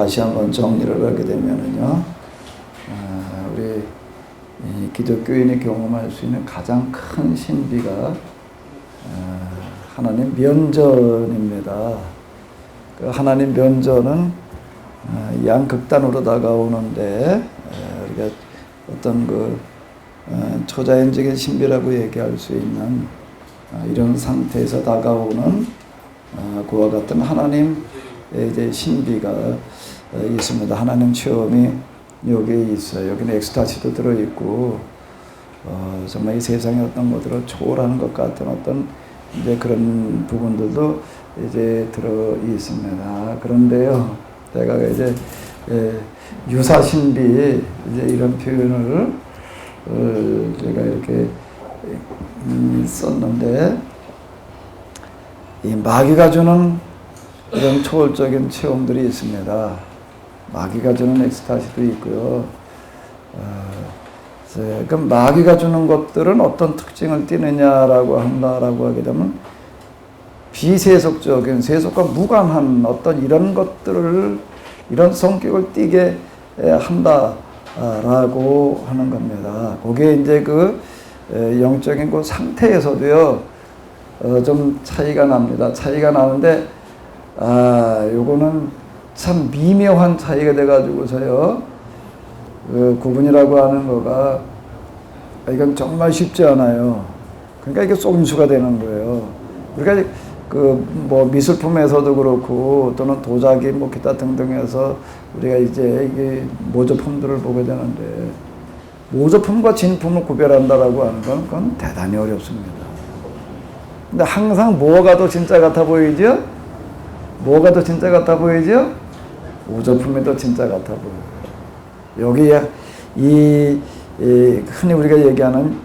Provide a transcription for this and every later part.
다시 한번 정리를 하게 되면은요, 우리 기독교인이 경험할 수 있는 가장 큰 신비가 하나님 면전입니다. 그 하나님 면전은 양극단으로 다가오는데, 우리가 어떤 그 초자연적인 신비라고 얘기할 수 있는 이런 상태에서 다가오는 그와 같은 하나님의 이제 신비가 있습니다. 하나님 체험이 여기에 있어요. 여기는 엑스타시도 들어있고, 정말 이 세상의 어떤 것들을 초월하는 것 같은 어떤 이제 그런 부분들도 이제 들어 있습니다. 그런데요, 제가 이제 유사신비 이제 이런 표현을 제가 이렇게 썼는데, 이 마귀가 주는 이런 초월적인 체험들이 있습니다. 마귀가 주는 엑스타시도 있고요. 그럼 마귀가 주는 것들은 어떤 특징을 띠느냐라고 한다라고 하게 되면, 비세속적인, 세속과 무관한 어떤 이런 것들을, 이런 성격을 띠게 한다라고 하는 겁니다. 그게 이제 그 영적인 그 상태에서도요, 좀 차이가 납니다. 차이가 나는데, 요거는 참 미묘한 차이가 돼가지고서요, 그 구분이라고 하는 거가, 이건 정말 쉽지 않아요. 그러니까 이게 꼼수가 되는 거예요. 우리가 그 뭐 미술품에서도 그렇고, 또는 도자기 뭐 기타 등등에서 우리가 이제 이게 모조품들을 보게 되는데, 모조품과 진품을 구별한다라고 하는 건 그건 대단히 어렵습니다. 근데 항상 뭐가 더 진짜 같아 보이죠? 뭐가 더 진짜 같아 보이죠? 모조품이 더 진짜 같아 보여요. 여기에 이 흔히 우리가 얘기하는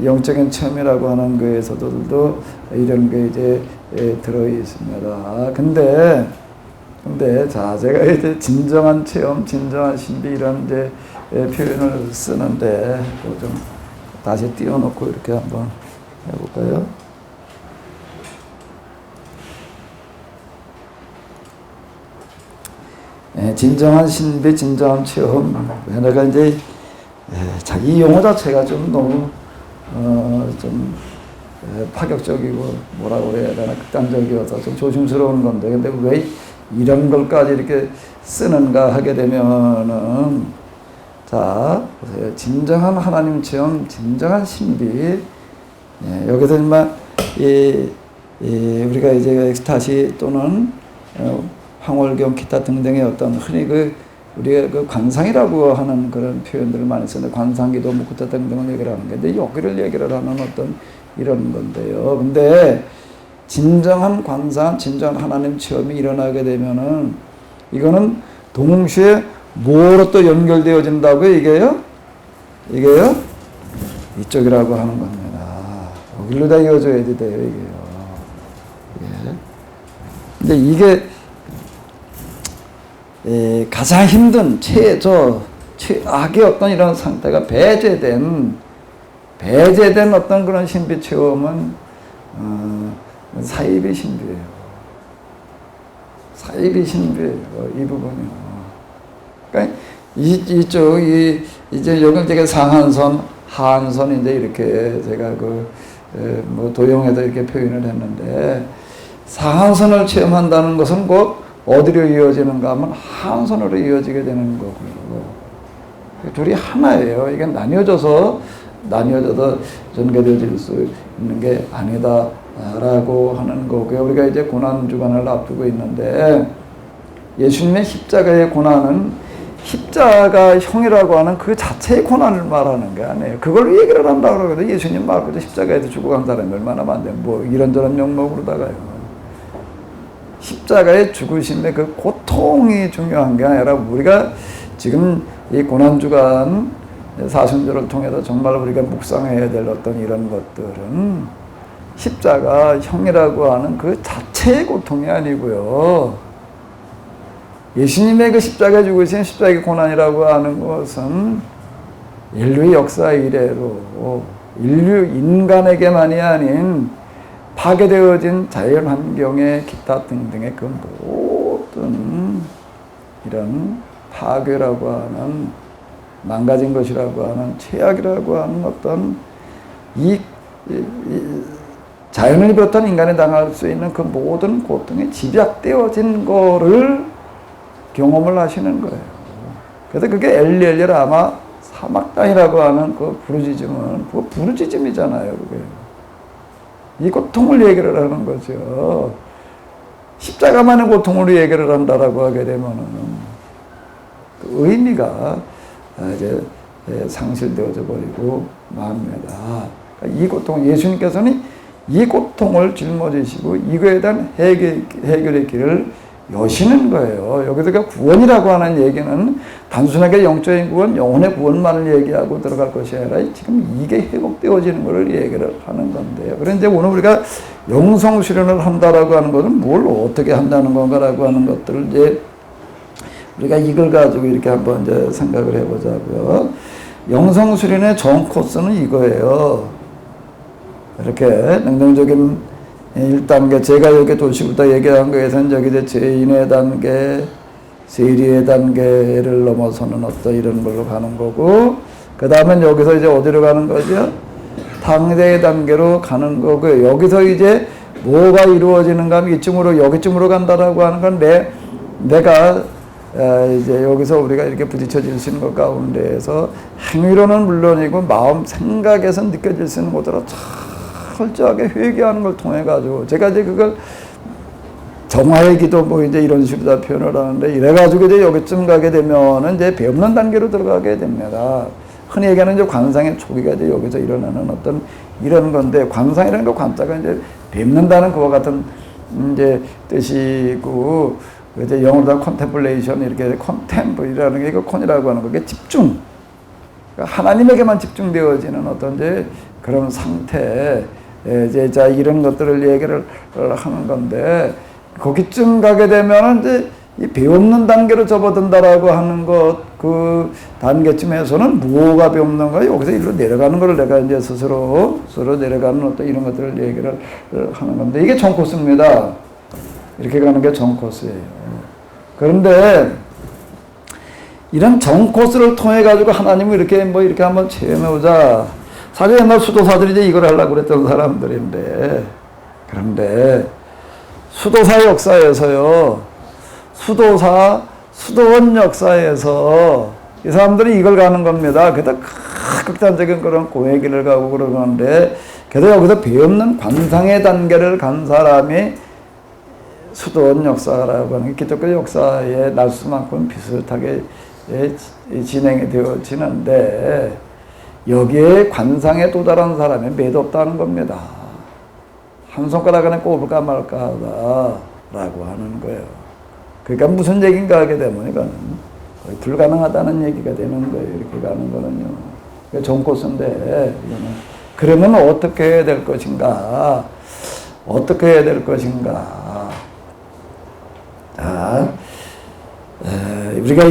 영적인 체험이라고 하는 거에서도 이런 게 이제 들어 있습니다. 근데 자, 제가 이제 진정한 체험, 진정한 신비 이런 이제 표현을 쓰는데, 좀 다시 띄워놓고 이렇게 한번 해볼까요? 진정한 신비, 진정한 체험. 내가 이제 자기 용어 자체가 좀 너무 좀 파격적이고 뭐라고 그래야 되나, 극단적이어서 좀 조심스러운 건데, 근데 왜 이런 걸까지 이렇게 쓰는가 하게 되면은, 자 보세요. 진정한 하나님 체험, 진정한 신비. 여기서 정말 우리가 이제 엑스타시 또는 황홀경 기타 등등의 어떤 흔히 우리가 그 관상이라고 하는 그런 표현들을 많이 쓰는데, 관상기도 뭐 기타 등등을 얘기를 하는 건데, 여기를 얘기를 하는 어떤 이런 건데요. 근데 진정한 관상, 진정한 하나님 체험이 일어나게 되면은, 이거는 동시에 뭐로 또 연결되어진다고요? 이게요? 이쪽이라고 하는 겁니다. 여기로 다 이어져야 돼요, 이게요. 예. 근데 이게 가장 힘든 최악의 어떤 이런 상태가 배제된 어떤 그런 신비 체험은 사이비 신비예요. 사이비 신비예요. 이 부분이요. 그러니까 이제 여기 제가 상한선, 하한선 이제 이렇게 제가 뭐 도형에다 이렇게 표현을 했는데, 상한선을 체험한다는 것은 곧 어디로 이어지는가 하면 하한선으로 이어지게 되는 거고요. 둘이 하나예요. 이게 나뉘어져서 전개되어질 수 있는 게 아니다라고 하는 거고요. 우리가 이제 고난주간을 앞두고 있는데, 예수님의 십자가의 고난은 십자가형이라고 하는 그 자체의 고난을 말하는 게 아니에요. 그걸 얘기를 한다고 그러거든요. 예수님 말 그대로 십자가에서 죽어간 사람이 얼마나 많은데, 뭐 이런저런 명목으로다가요. 십자가의 죽으심의 그 고통이 중요한 게 아니라, 우리가 지금 이 고난주간 사순절을 통해서 정말 우리가 묵상해야 될 어떤 이런 것들은 십자가형이라고 하는 그 자체의 고통이 아니고요. 예수님의 그 십자가에 죽으신 십자가의 고난이라고 하는 것은 인류의 역사 이래로 인간에게만이 아닌 파괴되어진 자연환경의 기타 등등의 그 모든 이런 파괴라고 하는 망가진 것이라고 하는 최악이라고 하는 어떤 이 자연을 비롯한 인간이 당할 수 있는 그 모든 고통에 집약되어진 거를 경험을 하시는 거예요. 그래서 그게 엘리엘리를 아마 사막 땅이라고 하는 그 부르짖음은 그거 부르짖음이잖아요. 그게 이 고통을 얘기를 하는 거죠. 십자가만의 고통으로 얘기를 한다라고 하게 되면은 그 의미가 이제 상실되어져 버리고 맙니다. 그러니까 이 고통, 예수님께서는 이 고통을 짊어지시고 이거에 대한 해결의 길을 여시는 거예요. 여기서 구원이라고 하는 얘기는 단순하게 영적인 구원, 영혼의 구원만을 얘기하고 들어갈 것이 아니라 지금 이게 회복되어지는 것을 얘기를 하는 건데요. 그런데 이제 오늘 우리가 영성 수련을 한다라고 하는 것은 뭘 어떻게 한다는 건가라고 하는 것들을 이제 우리가 이걸 가지고 이렇게 한번 이제 생각을 해보자고요. 영성 수련의 전 코스는 이거예요. 이렇게 능동적인 1단계, 제가 여기 도시부터 얘기한 거에서는 여기 이제 죄인의 단계, 세리의 단계를 넘어서는 어떤 이런 걸로 가는 거고, 그 다음엔 여기서 이제 어디로 가는 거죠? 탕자의 단계로 가는 거고요. 여기서 이제 뭐가 이루어지는가 하면 이쯤으로, 여기쯤으로 간다라고 하는 건 내가 이제 여기서 우리가 이렇게 부딪혀질 수 있는 것 가운데에서 행위로는 물론이고 마음, 생각에서 느껴질 수 있는 것들을 철저하게 회개하는 걸 통해 가지고 제가 이제 그걸 정화의 기도 뭐 이제 이런 식으로 다 표현을 하는데 이래 가지고 이제 여기쯤 가게 되면은 이제 배우는 단계로 들어가게 됩니다. 흔히 얘기하는 이제 관상의 초기가 이제 여기서 일어나는 어떤 이런 건데 관상이라는 거 관자가 이제 뵙는다는 그와 같은 이제 뜻이고 이제 영어로 컨템플레이션 이렇게 컨템플이라는 게 이거 콘이라고 하는 거게 집중. 그러니까 하나님에게만 집중되어지는 어떤 이제 그런 상태. 이제 자 이런 것들을 얘기를 하는 건데 거기쯤 가게 되면은 이제 이 배없는 단계로 접어든다라고 하는 것 그 단계쯤에서는 무엇가 배없는가 여기서 일로 내려가는 거를 내가 이제 스스로 내려가는 어떤 이런 것들을 얘기를 하는 건데 이게 전 코스입니다. 이렇게 가는 게 전 코스예요. 그런데 이런 전 코스를 통해 가지고 하나님을 이렇게 뭐 이렇게 한번 체험해보자. 사실 옛날 수도사들이 이제 이걸 하려고 그랬던 사람들인데, 그런데 수도사 역사에서요, 수도원 역사에서 이 사람들이 이걸 가는 겁니다. 그래도 극단적인 그런 고의 길을 가고 그러는데, 그래도 여기서 배없는 관상의 단계를 간 사람이 수도원 역사라고 하는 게 기독교 역사의 날수만큼 비슷하게 진행이 되어지는데, 여기에 관상에 도달한 사람이 매도 없다는 겁니다. 한 손가락 안에 꼽을까 말까 하다라고 하는 거예요. 그러니까 무슨 얘기인가 하게 되면 이거는 거의 불가능하다는 얘기가 되는 거예요. 이렇게 가는 거는요. 좋은 코스인데, 그러면 어떻게 해야 될 것인가? 어떻게 해야 될 것인가? 자, 우리가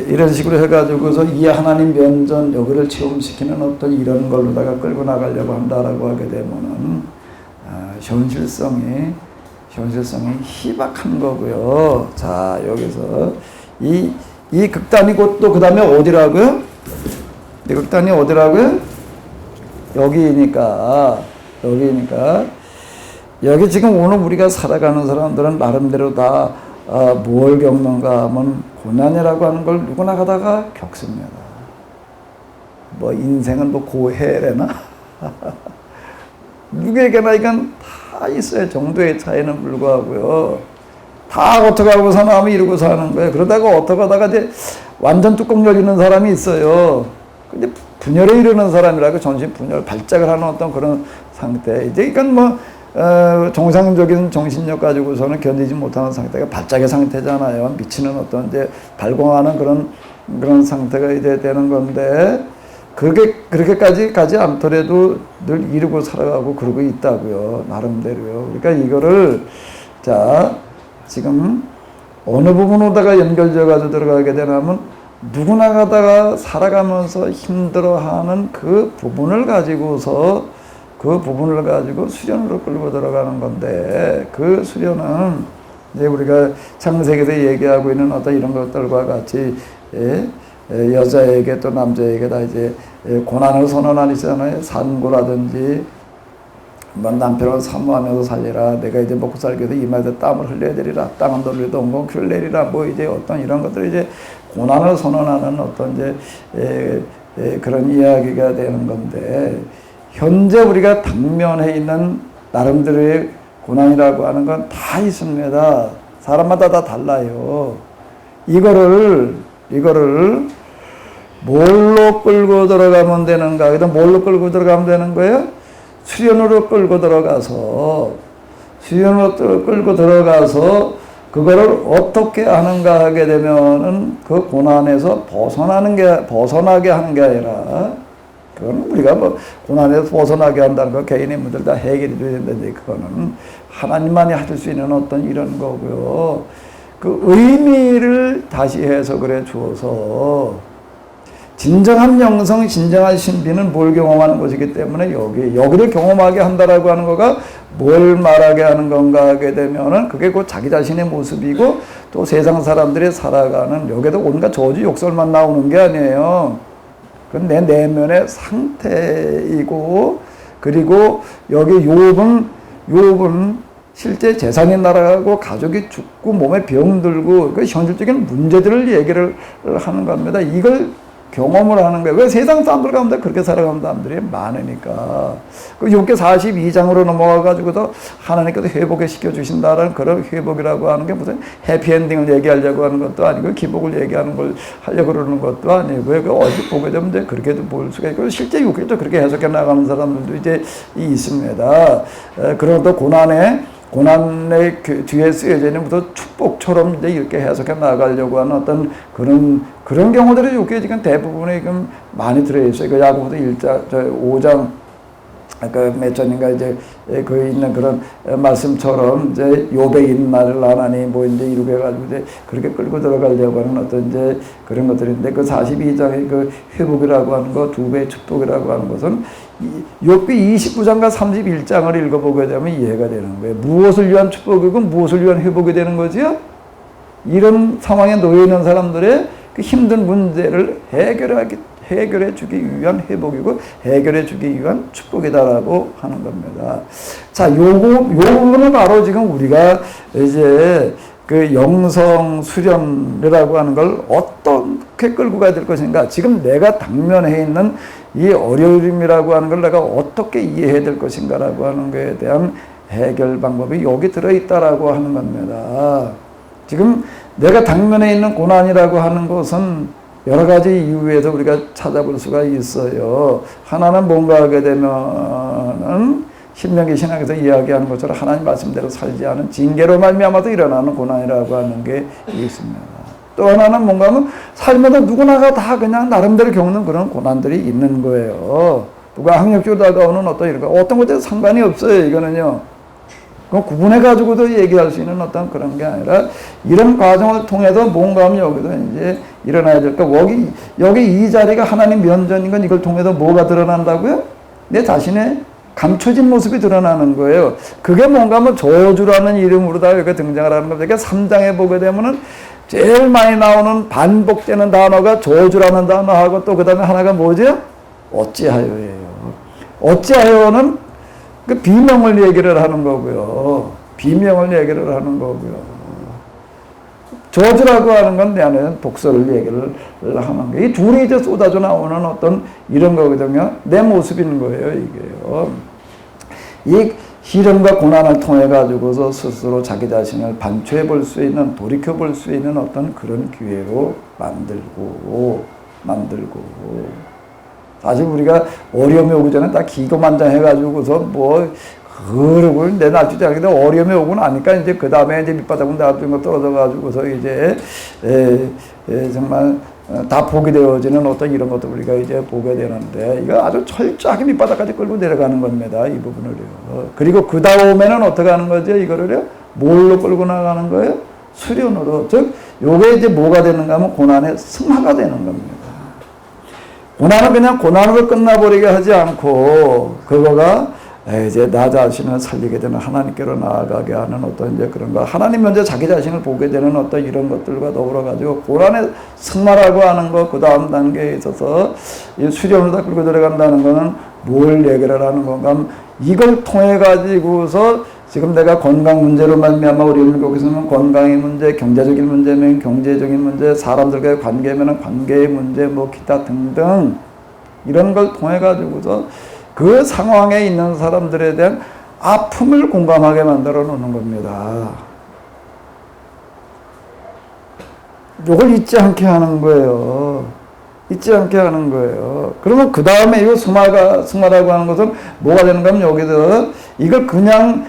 이런 식으로 해가지고서 이 하나님 면전 여기를 체험시키는 어떤 이런 걸로다가 끌고 나가려고 한다라고 하게 되면은 현실성이 희박한 거고요. 자, 여기서 이 극단이고 또 그 다음에 어디라고요? 이 극단이 어디라고요? 여기니까 여기 지금 오늘 우리가 살아가는 사람들은 나름대로 다 뭘 겪는가 하면 고난이라고 하는 걸 누구나 가다가 겪습니다. 뭐 인생은 뭐 고해래나? 누구에게나 이건 다 있어요. 정도의 차이는 불구하고요. 다 어떻게 하고 사나 이러고 사는 거예요. 그러다가 어떻게 하다가 이제 완전 뚜껑 열리는 사람이 있어요. 근데 분열에 이르는 사람이라고 전신 분열, 발작을 하는 어떤 그런 상태. 이제 이건 뭐 정상적인 정신력 가지고서는 견디지 못하는 상태가 발작의 상태잖아요. 미치는 어떤 이제 발광하는 그런 상태가 이제 되는 건데, 그렇게까지 가지 않더라도 늘 이루고 살아가고 그러고 있다고요. 나름대로요. 그러니까 이거를, 자, 지금 어느 부분으로다가 연결되어 가지고 들어가게 되냐면, 누구나 가다가 살아가면서 힘들어하는 그 부분을 가지고 수련으로 끌고 들어가는 건데, 그 수련은 이제 우리가 창세기에서 얘기하고 있는 어떤 이런 것들과 같이 여자에게 또 남자에게 다 이제 고난을 선언하잖아요. 산고라든지 뭐 남편을 사모하면서 살리라. 내가 이제 먹고 살기 위해서 이마에서 땀을 흘려야 되리라. 땅은 돌리도 온건 귤 내리라. 뭐 이제 어떤 이런 것들이 이제 고난을 선언하는 어떤 이제 그런 이야기가 되는 건데, 현재 우리가 당면해 있는 나름대로의 고난이라고 하는 건 다 있습니다. 사람마다 다 달라요. 이거를 뭘로 끌고 들어가면 되는가? 그래서 뭘로 끌고 들어가면 되는 거예요? 수련으로 끌고 들어가서 그거를 어떻게 하는가 하게 되면은 그 고난에서 벗어나게 하는 게 아니라, 그건 우리가 뭐 고난에서 벗어나게 한다는 거 개인의 문제를 다 해결이 돼야 되는데, 그거는 하나님만이 하실 수 있는 어떤 이런 거고요. 그 의미를 다시 해석을 해 주어서, 진정한 영성, 진정한 신비는 뭘 경험하는 것이기 때문에 여기를 경험하게 한다라고 하는 거가 뭘 말하게 하는 건가 하게 되면은 그게 곧 자기 자신의 모습이고, 또 세상 사람들이 살아가는, 여기에도 온갖 저주 욕설만 나오는 게 아니에요. 그건 내 내면의 상태이고, 그리고 여기 욥은 실제 재산이 날아가고 가족이 죽고 몸에 병들고 그 현실적인 문제들을 얘기를 하는 겁니다. 이걸 경험을 하는 거예요. 왜? 세상 사람들 가운데 그렇게 살아가는 사람들이 많으니까. 그 욥기 42장으로 넘어가가지고도 하나님께서 회복을 시켜주신다라는 그런 회복이라고 하는 게 무슨 해피엔딩을 얘기하려고 하는 것도 아니고, 기복을 얘기하는 걸 하려고 그러는 것도 아니고, 그 어디 보게 되면 이제 그렇게도 볼 수가 있고, 실제 욥기도 그렇게 해석해 나가는 사람들도 이제 있습니다. 그런 또 고난의 뒤에 쓰여져 있는 무슨 축복처럼 이제 이렇게 해석해 나가려고 하는 어떤 그런 경우들이 여기에 지금 대부분에 지금 많이 들어있어요. 그 야고보서 5장 그 몇 전인가 이제 그 있는 그런 말씀처럼 이제 욥의 인말을 하나니 뭐 이제 이렇게 해가지고 이제 그렇게 끌고 들어가려고 하는 어떤 이제 그런 것들인데, 그 42장의 그 회복이라고 하는 거, 두 배의 축복이라고 하는 것은 욥기 29장과 31장을 읽어보게 되면 이해가 되는 거예요. 무엇을 위한 축복이고 무엇을 위한 회복이 되는 거지요? 이런 상황에 놓여 있는 사람들의 그 힘든 문제를 해결해 주기 위한 회복이고 해결해 주기 위한 축복이다라고 하는 겁니다. 자, 요 부분은 바로 지금 우리가 이제 그 영성 수련이라고 하는 걸 어떻게 끌고 가야 될 것인가, 지금 내가 당면해 있는 이 어려움이라고 하는 걸 내가 어떻게 이해해야 될 것인가라고 하는 것에 대한 해결 방법이 여기 들어있다라고 하는 겁니다. 지금 내가 당면해 있는 고난이라고 하는 것은 여러 가지 이유에서 우리가 찾아볼 수가 있어요. 하나는 뭔가 하게 되면은 신명기 신학에서 이야기하는 것처럼 하나님 말씀대로 살지 않은 징계로 말미암아서 일어나는 고난이라고 하는 게 있습니다. 또 하나는 뭔가 하면 살면서 누구나가 다 그냥 나름대로 겪는 그런 고난들이 있는 거예요. 누가 학력적으로 다가오는 어떤 것에 상관이 없어요. 이거는요. 구분해가지고도 얘기할 수 있는 어떤 그런 게 아니라, 이런 과정을 통해서 뭔가 하면 여기도 이제 일어나야 될까. 여기 이 자리가 하나님 면전인 건 이걸 통해서 뭐가 드러난다고요? 내 자신의 감춰진 모습이 드러나는 거예요. 그게 뭔가 하면 저주라는 이름으로다 여기 등장을 하는 겁니다. 그러니까 3장에 보게 되면은 제일 많이 나오는 반복되는 단어가 저주라는 단어하고, 또 그 다음에 하나가 뭐죠? 어찌하여예요. 어찌하여는 그 비명을 얘기를 하는 거고요. 비명을 얘기를 하는 거고요. 저주라고 하는 건 내 안에는 독서를 얘기를 하는 거예요. 이 둘이 이제 쏟아져 나오는 어떤 이런 거거든요. 내 모습인 거예요, 이게요. 이 시련과 고난을 통해 가지고서 스스로 자기 자신을 반추해 볼 수 있는, 돌이켜 볼 수 있는 어떤 그런 기회로 만들고. 사실 우리가 어려움이 오기 전에 딱 기고만장해가지고서 그러고 내 놔주지 않게 되면 어려움이 오고 나니까 이제 그 다음에 이제 밑바닥으로 놔둔 거 떨어져가지고서 이제 정말 다 포기되어지는 어떤 이런 것도 우리가 이제 보게 되는데, 이거 아주 철저하게 밑바닥까지 끌고 내려가는 겁니다. 이 부분을요. 그리고 그 다음에는 어떻게 하는 거죠? 이거를요. 뭘로 끌고 나가는 거예요? 수련으로. 즉, 요게 이제 뭐가 되는가 하면 고난의 승화가 되는 겁니다. 고난은 그냥 고난으로 끝나버리게 하지 않고, 그거가 이제 나 자신을 살리게 되는 하나님께로 나아가게 하는 어떤 이제 그런 거, 하나님 먼저 자기 자신을 보게 되는 어떤 이런 것들과 더불어 가지고 고난의 승마라고 하는 거, 그 다음 단계에 있어서 이 수련을 다 끌고 들어간다는 거는 뭘 얘기를 하는 건가? 이걸 통해 가지고서 지금 내가 건강 문제로 말미암아 우리 물고기에서는 건강의 문제, 경제적인 문제면 경제적인 문제, 사람들과의 관계면 관계의 문제, 뭐 기타 등등 이런 걸 통해 가지고서 그 상황에 있는 사람들에 대한 아픔을 공감하게 만들어 놓는 겁니다. 이걸 잊지 않게 하는 거예요. 잊지 않게 하는 거예요. 그러면 그 다음에 이 승마라고 하는 것은 뭐가 되는가 하면 여기서 이걸 그냥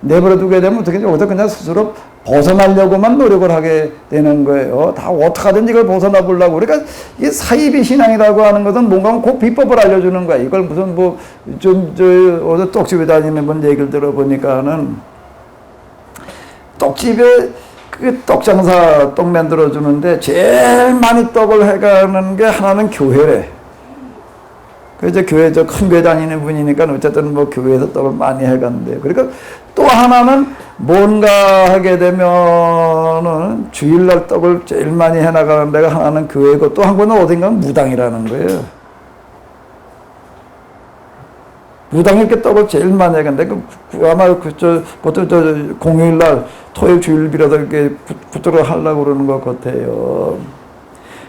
내버려 두게 되면 어떻게 여기서 그냥 스스로 벗어나려고만 노력을 하게 되는 거예요. 다 어떻게든지 이걸 벗어나 보려고. 그러니까 이 사이비 신앙이라고 하는 것은 뭔가 그 비법을 알려주는 거야. 이걸 무슨 어디 떡집에 다니는 분 얘기를 들어보니까는 떡집에 그 떡장사 떡 만들어 주는데 제일 많이 떡을 해가는 게 하나는 교회래. 그 이제 교회 큰 교회 다니는 분이니까 어쨌든 뭐 교회에서 떡을 많이 해간대요. 그러니까 또 하나는 뭔가 하게 되면은 주일날 떡을 제일 많이 해나가는 데가 하나는 교회고 또 한 번은 어딘가는 무당이라는 거예요. 무당이 이렇게 떡을 제일 많이 해간대. 아마 그것도 공휴일날 토요일 주일 빌어서 이렇게 붙들어 하려고 그러는 것 같아요.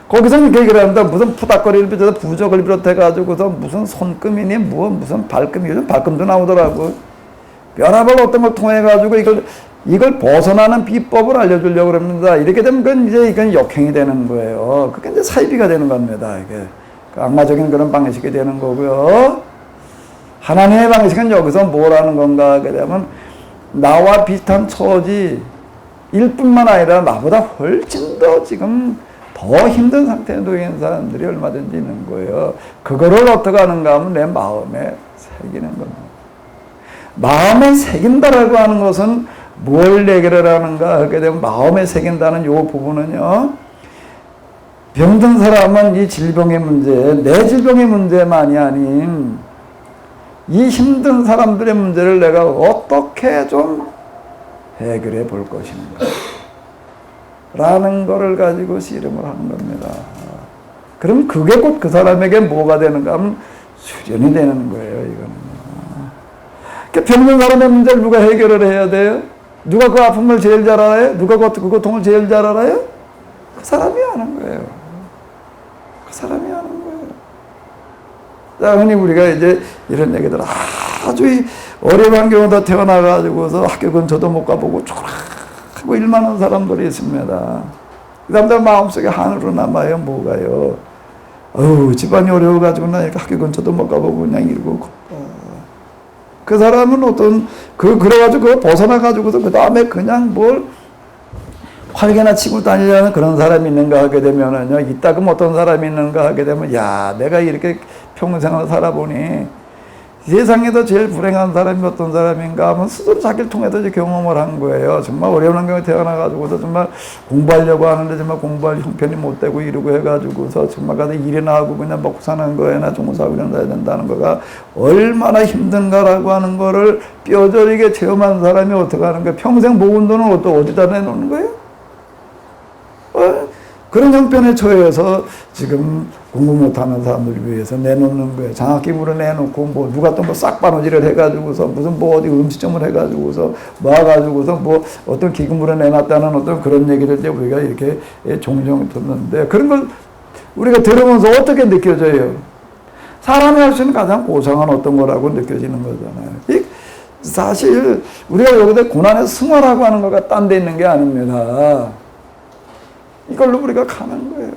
거기서 이렇게 얘기를 합니다. 무슨 푸닥거리를 비롯해서 부적을 비롯해가지고서 무슨 손금이니 무슨 발금이, 요즘 발금도 나오더라고. 변화별 어떤 걸 통해가지고 이걸 벗어나는 비법을 알려주려고 합니다. 이렇게 되면 이건 역행이 되는 거예요. 그게 이제 사이비가 되는 겁니다. 이게. 악마적인 그런 방식이 되는 거고요. 하나님의 방식은 여기서 뭐라는 건가 하게 되면 나와 비슷한 처지일 뿐만 아니라 나보다 훨씬 더 지금 더 힘든 상태에 놓인 사람들이 얼마든지 있는 거예요. 그거를 어떻게 하는가 하면 내 마음에 새기는 겁니다. 마음에 새긴다라고 하는 것은 뭘 얘기를 하는가 하게 되면 마음에 새긴다는 요 부분은요. 병든 사람은 이 질병의 문제, 내 질병의 문제만이 아닌 이 힘든 사람들의 문제를 내가 어떻게 좀 해결해 볼 것인가 라는 거를 가지고 씨름을 하는 겁니다. 그럼 그게 곧 그 사람에게 뭐가 되는가 하면 수련이 되는 거예요. 이거는. 그러니까 병든 사람의 문제를 누가 해결을 해야 돼요? 누가 그 아픔을 제일 잘 알아요? 누가 그 고통을 제일 잘 알아요? 그 사람이 하는 거예요. 그 사람이 하는 거예요. 자, 흔히 우리가 이제 이런 얘기들 아주 어려운 환경에다 태어나가지고서 학교 근처도 못 가보고 하고 일만 하는 사람들이 있습니다. 그 사람들 마음속에 한으로 남아요. 뭐가요? 집안이 어려워가지고 나 이렇게 학교 근처도 못 가보고 그냥 이러고 걷다. 그 사람은 그래가지고 그거 벗어나가지고서 그 다음에 그냥 뭘 활개나 치고 다니려는 그런 사람이 있는가 하게 되면은요, 이따 그럼 어떤 사람이 있는가 하게 되면, 야, 내가 이렇게 평생을 살아보니 세상에서 제일 불행한 사람이 어떤 사람인가 하면 스스로 자기를 통해서 이제 경험을 한 거예요. 정말 어려운 환경에 태어나가지고서 정말 공부하려고 하는데 정말 공부할 형편이 못 되고 이러고 해가지고서 정말 가서 일이나 하고 그냥 먹고 사는 거에나 종사하고 이런 거 해야 된다는 거가 얼마나 힘든가라고 하는 거를 뼈저리게 체험한 사람이 어떻게 하는 거예요? 평생 모은 돈은 어디다 내놓는 거예요? 그런 형편에 처해서 지금 공부 못하는 사람들을 위해서 내놓는 거예요. 장학금으로 내놓고 누가 또 싹바느질을 해가지고서 무슨 어디 음식점을 해가지고서 모아가지고서 어떤 기금으로 내놨다는 어떤 그런 얘기를 이제 우리가 이렇게 종종 듣는데 그런 걸 우리가 들으면서 어떻게 느껴져요? 사람이 할 수 있는 가장 고상한 어떤 거라고 느껴지는 거잖아요. 사실 우리가 여기다 고난의 승화라고 하는 거가 딴 데 있는 게 아닙니다. 이걸로 우리가 가는 거예요.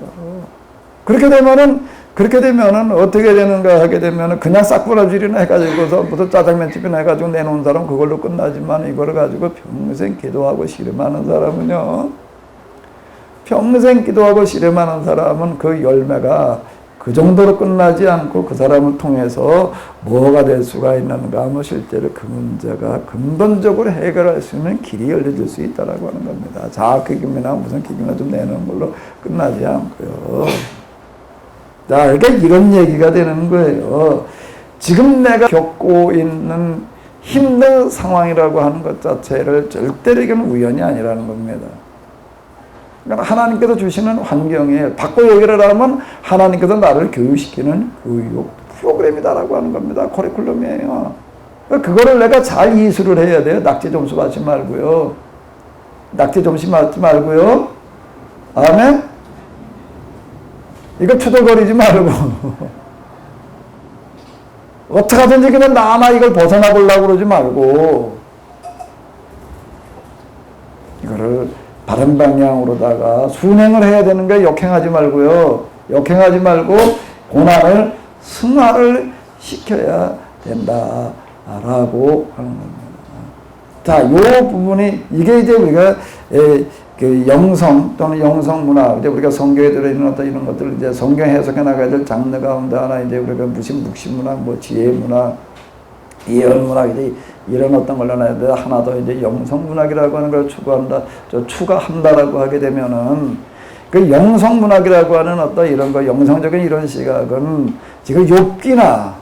그렇게 되면은 어떻게 되는가 하게 되면은 그냥 싹부러질이나 해가지고서 무슨 짜장면집이나 해가지고 내놓은 사람 그걸로 끝나지만 이거를 가지고 평생 기도하고 씨름하는 사람은요. 평생 기도하고 씨름하는 사람은 그 열매가 그 정도로 끝나지 않고 그 사람을 통해서 뭐가 될 수가 있는가 하면 실제로 그 문제가 근본적으로 해결할 수 있는 길이 열려질 수 있다라고 하는 겁니다. 자학기금이나 무슨 기금이나 좀 내는 걸로 끝나지 않고요. 자, 그러니까 이런 얘기가 되는 거예요. 지금 내가 겪고 있는 힘든 상황이라고 하는 것 자체를 절대로 이건 우연이 아니라는 겁니다. 그러니까 하나님께서 주시는 환경에 바꿔 얘기를 하면 하나님께서 나를 교육시키는 교육 프로그램이다라고 하는 겁니다. 커리큘럼이에요. 그거를 내가 잘 이수를 해야 돼요. 낙제 점수 받지 말고요. 낙제 점수 받지 말고요. 아멘? 이거 투덜거리지 말고 어떻게 하든지 그냥 나나 이걸 벗어나 보려고 그러지 말고 이거를 바른 방향으로다가 순행을 해야 되는 거예요. 역행하지 말고요. 역행하지 말고 고난을 승화를 시켜야 된다라고 하는 겁니다. 자, 요 부분이 이게 이제 우리가 그 영성 또는 영성 문화, 이제 우리가 성경에 들어있는 어떤 이런 것들 이제 성경 해석해 나가야 될 장르 가운데 하나 이제 우리가 무슨 묵시 문화, 뭐 지혜 문화, 예언 문화 이제 이런 어떤 걸로 하나 더 이제 영성 문학이라고 하는 걸 추가한다라고 하게 되면은 그 영성 문학이라고 하는 어떤 이런 거 영성적인 이런 시각은 지금 욥기나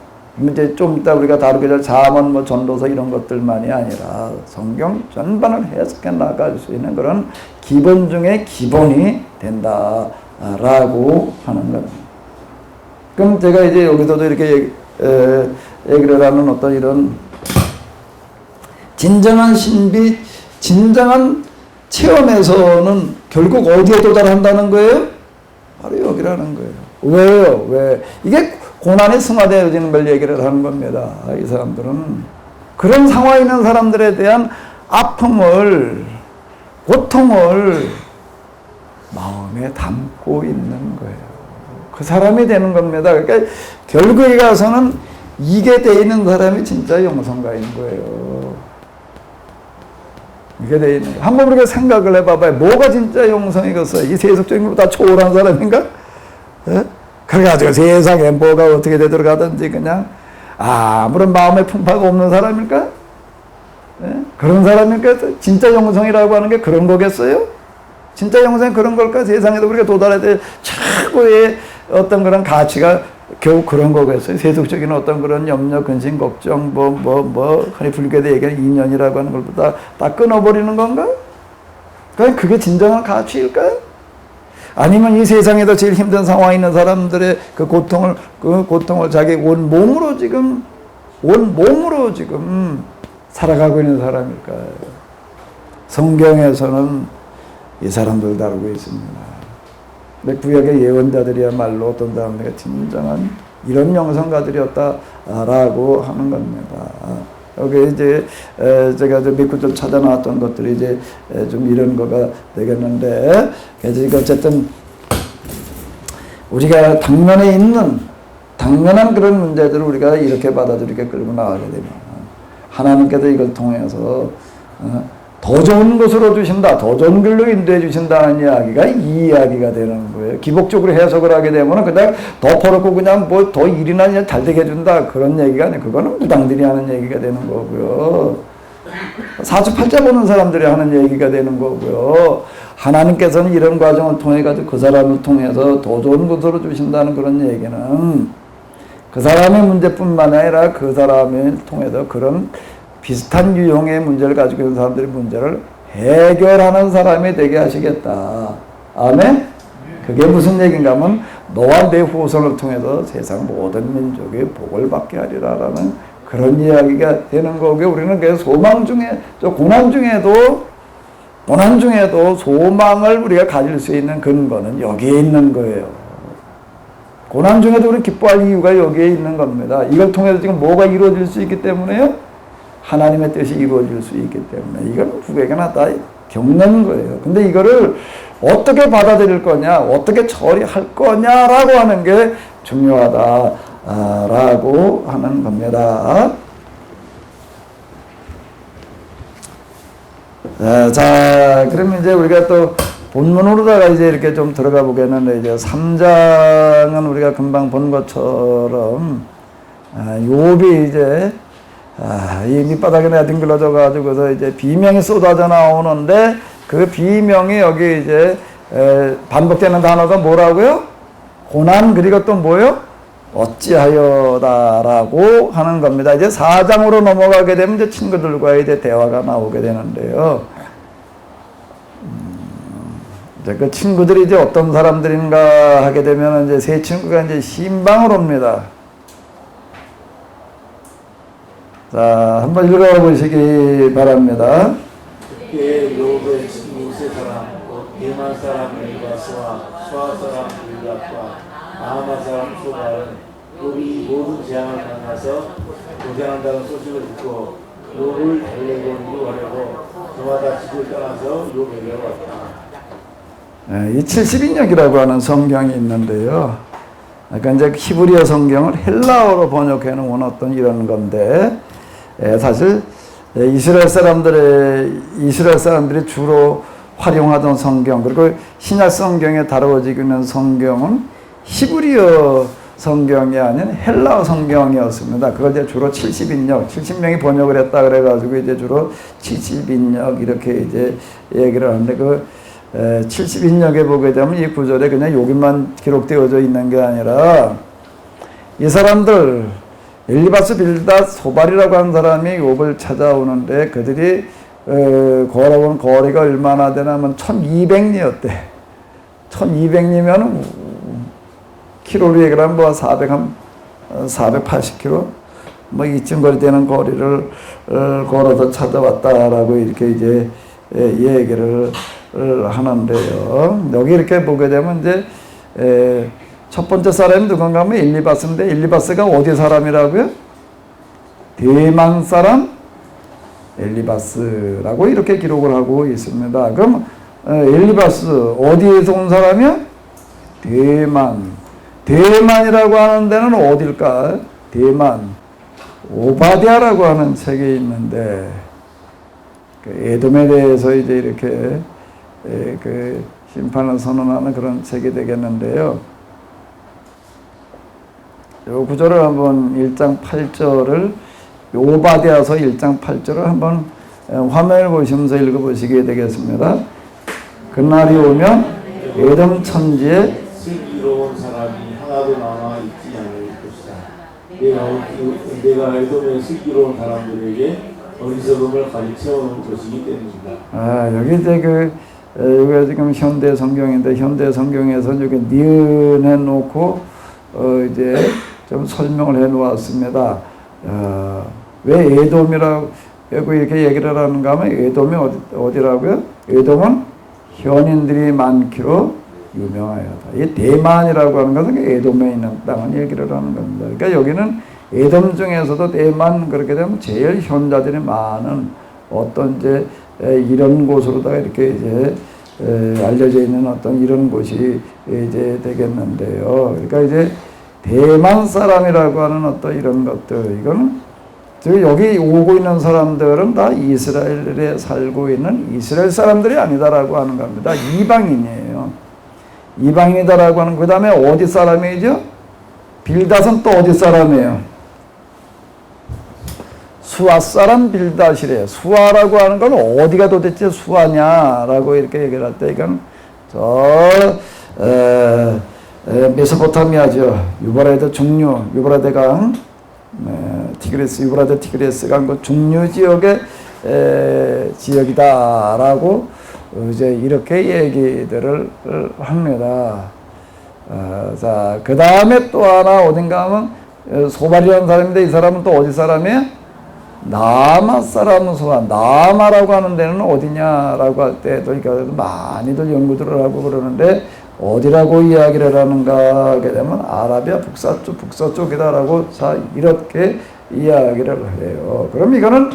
이제 좀 이따 우리가 다루게 될 잠언 뭐 전도서 이런 것들만이 아니라 성경 전반을 해석해 나갈 수 있는 그런 기본 중에 기본이 된다라고 하는 겁니다. 그럼 제가 이제 여기서도 이렇게 얘기를 하는 어떤 이런 진정한 신비, 진정한 체험에서는 결국 어디에 도달한다는 거예요? 바로 여기라는 거예요. 왜요? 왜? 이게 고난이 승화되어지는 걸 얘기를 하는 겁니다. 이 사람들은 그런 상황에 있는 사람들에 대한 아픔을, 고통을 마음에 담고 있는 거예요. 그 사람이 되는 겁니다. 그러니까 결국에 가서는 이게 돼 있는 사람이 진짜 영성가인 거예요. 이게 돼 있는 거예요. 한번 우리가 생각을 해봐봐요. 뭐가 진짜 영성이겠어요? 이 세속적인 것보다 다 초월한 사람인가? 예? 그래가지고 세상에 뭐가 어떻게 되도록 하든지 그냥 아무런 마음의 풍파가 없는 사람일까? 예? 그런 사람일까? 진짜 영성이라고 하는 게 그런 거겠어요? 진짜 영성이 그런 걸까? 세상에도 우리가 도달해야 될 최고의 어떤 그런 가치가 겨우 그런 거겠어요? 세속적인 어떤 그런 염려, 근심, 걱정, 흔히 불교대 얘기하는 인연이라고 하는 것보다 다 끊어버리는 건가? 그게 진정한 가치일까요? 아니면 이 세상에서 제일 힘든 상황에 있는 사람들의 그 고통을 자기 온 몸으로 지금 살아가고 있는 사람일까요? 성경에서는 이 사람들 다루고 있습니다. 근데 구약의 예언자들이야말로 어떤 사람들이 진정한 이런 영성가들이었다라고 하는 겁니다. 여기 이제 제가 믿고 좀 찾아 나왔던 것들이 이제 좀 이런 거가 되겠는데, 어쨌든 우리가 당면에 있는 당면한 그런 문제들을 우리가 이렇게 받아들이게 끌고 나가게 되면 하나님께서 이걸 통해서 더 좋은 것으로 주신다, 더 좋은 길로 인도해 주신다는 이야기가 이 이야기가 되는 거예요. 기복적으로 해석을 하게 되면 그냥 덮어놓고 그냥 뭐 더 일이나 그냥 잘 되게 해준다 그런 얘기가 아니에요. 그거는 무당들이 하는 얘기가 되는 거고요. 사주팔자 보는 사람들이 하는 얘기가 되는 거고요. 하나님께서는 이런 과정을 통해 가지고 그 사람을 통해서 더 좋은 것으로 주신다는 그런 얘기는 그 사람의 문제뿐만 아니라 그 사람을 통해서 그런 비슷한 유형의 문제를 가지고 있는 사람들의 문제를 해결하는 사람이 되게 하시겠다. 아멘? 그게 무슨 얘기인가 하면 너와 내 후손을 통해서 세상 모든 민족이 복을 받게 하리라라는 그런 이야기가 되는 거고요. 우리는 그 소망 중에, 고난 중에도 소망을 우리가 가질 수 있는 근거는 여기에 있는 거예요. 고난 중에도 우리 기뻐할 이유가 여기에 있는 겁니다. 이걸 통해서 지금 뭐가 이루어질 수 있기 때문에요? 하나님의 뜻이 이루어질 수 있기 때문에 이건 누구에게나 다 겪는 거예요. 근데 이거를 어떻게 받아들일 거냐, 어떻게 처리할 거냐라고 하는 게 중요하다라고 하는 겁니다. 자, 그러면 이제 우리가 또 본문으로다가 이제 이렇게 좀 들어가 보겠는데, 이제 3장은 우리가 금방 본 것처럼 욥이 이제 이 밑바닥에 내가 뒹굴러져 가지고서 이제 비명이 쏟아져 나오는데, 그 비명이 여기 이제 반복되는 단어가 뭐라고요? 고난, 그리고 또 뭐요? 어찌하여다라고 하는 겁니다. 이제 4장으로 넘어가게 되면 이제 친구들과의 이제 대화가 나오게 되는데요. 이제 그 친구들이 이제 어떤 사람들인가 하게 되면 이제 세 친구가 이제 신방을 옵니다. 자, 한번 읽어 보시기 바랍니다. 그때 욥의 친구 세 사람, 대만 사람 엘리바스와 수아 사람 빌닷과 아하마 사람 소발은 욥이 모든 재앙을 만나서 고생한다는 소식을 듣고 욥을 달래고 위로하려고 저마다 집을 떠나서 욥에게 왔다. 이 70인역이라고 하는 성경이 있는데요. 그러니까 이제 히브리어 성경을 헬라어로 번역해 놓은 어떤 이런 건데, 사실 이스라엘 사람들이 주로 활용하던 성경, 그리고 신약 성경에 다루어지고 있는 성경은 히브리어 성경이 아닌 헬라어 성경이었습니다. 그걸 이제 주로 70인역, 70명이 번역을 했다 그래가지고 이제 주로 70인역 이렇게 이제 얘기를 하는데, 그 70인역에 보게 되면 이 구절에 그냥 여기만 기록되어져 있는 게 아니라 이 사람들 엘리바스 빌닷 소발이라고 하는 사람이 욥을 찾아오는데, 그들이 걸어온 거리가 얼마나 되냐면 1200리였대. 1200리면 키로로 얘기를 하면 뭐 480km 뭐 이쯤 거리 되는 거리를 걸어서 찾아왔다라고 이렇게 이제 얘기를 하는데요. 여기 이렇게 보게 되면 이제 첫 번째 사람이 누군가 하면 엘리바스인데, 엘리바스가 어디 사람이라고요? 대만 사람 엘리바스라고 이렇게 기록을 하고 있습니다. 그럼 엘리바스 어디에서 온 사람이야? 대만이라고 하는 데는 어딜까? 대만 오바댜라고 하는 책이 있는데, 그 에돔에 대해서 이제 이렇게 그 심판을 선언하는 그런 책이 되겠는데요. 이 구절을 한번 1장 8절을 오바댜서 1장 8절을 한번 화면을 보시면서 읽어보시게 되겠습니다. 그날이 오면 에돔 천지에 슬기로운 사람이 하나도 남아 있지 않을 것이다. 내가 에돔의 슬기로운 사람들에게 어리석음을 가득 채워놓은 것이기 때문이다. 여기 이제 여기가 지금 현대 성경인데, 현대 성경에서 여기 니은해 놓고 이제 좀 설명을 해 놓았습니다. 왜 에돔이라고 이렇게 얘기를 하는가 하면, 에돔이 어디라고요? 에돔은 현인들이 많기로 유명하여다. 이 대만이라고 하는 것은 에돔에 있는 땅을 얘기를 하는 겁니다. 그러니까 여기는 에돔 중에서도 대만, 그렇게 되면 제일 현자들이 많은 어떤 이제 이런 곳으로다가 이렇게 이제 알려져 있는 어떤 이런 곳이 이제 되겠는데요. 그러니까 이제 대만 사람이라고 하는 어떤 이런 것들, 이거는 여기 오고 있는 사람들은 다 이스라엘에 살고 있는 이스라엘 사람들이 아니다라고 하는 겁니다. 이방인이에요. 이방인이다라고 하는, 그 다음에 어디 사람이죠? 빌닷은 또 어디 사람이에요? 수아 사람 빌닷이래요. 수아라고 하는 건 어디가 도대체 수아냐라고 이렇게 얘기를 할 때, 이건 메소포타미아죠. 유브라데 중류, 유브라데 강, 티그리스 강 그 중류 지역의 지역이다라고 이제 이렇게 얘기들을 합니다. 자, 그 다음에 또 하나 어딘가 하면 소발이라는 사람인데, 이 사람은 또 어디 사람이에요? 나마 사람 소발. 나마라고 하는 데는 어디냐라고 할 때도 많이들 연구들을 하고 그러는데, 어디라고 이야기를 하는가 하게 되면 아라비아 북서쪽이다라고 이렇게 이야기를 해요. 그럼 이거는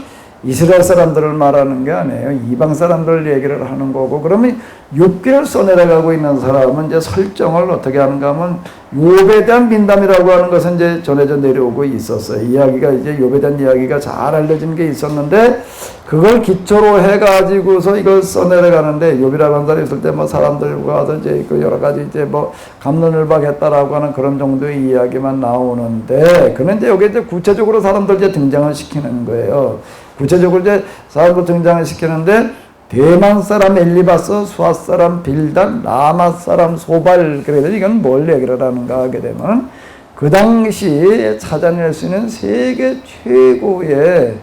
이스라엘 사람들을 말하는 게 아니에요. 이방 사람들 얘기를 하는 거고, 그러면 욥기를 써내려가고 있는 사람은 이제 설정을 어떻게 하는가 하면, 욥에 대한 민담이라고 하는 것은 이제 전해져 내려오고 있었어요. 이야기가 이제 욥에 대한 이야기가 잘 알려진 게 있었는데, 그걸 기초로 해가지고서 이걸 써내려가는데, 욥이라고 하는 사람이 있을 때 뭐 사람들과 와서 이제 그 여러 가지 이제 뭐 갑론을박했다라고 하는 그런 정도의 이야기만 나오는데, 그는 이제 여기 이제 구체적으로 사람들 이제 등장을 시키는 거예요. 구체적으로 이제 사람들 등장을 시키는데, 대만 사람 엘리바스, 수아 사람 빌닷, 라마 사람 소발, 그래서 이건 뭘 얘기를 하는가 하게 되면, 그 그 당시 찾아낼 수 있는 세계 최고의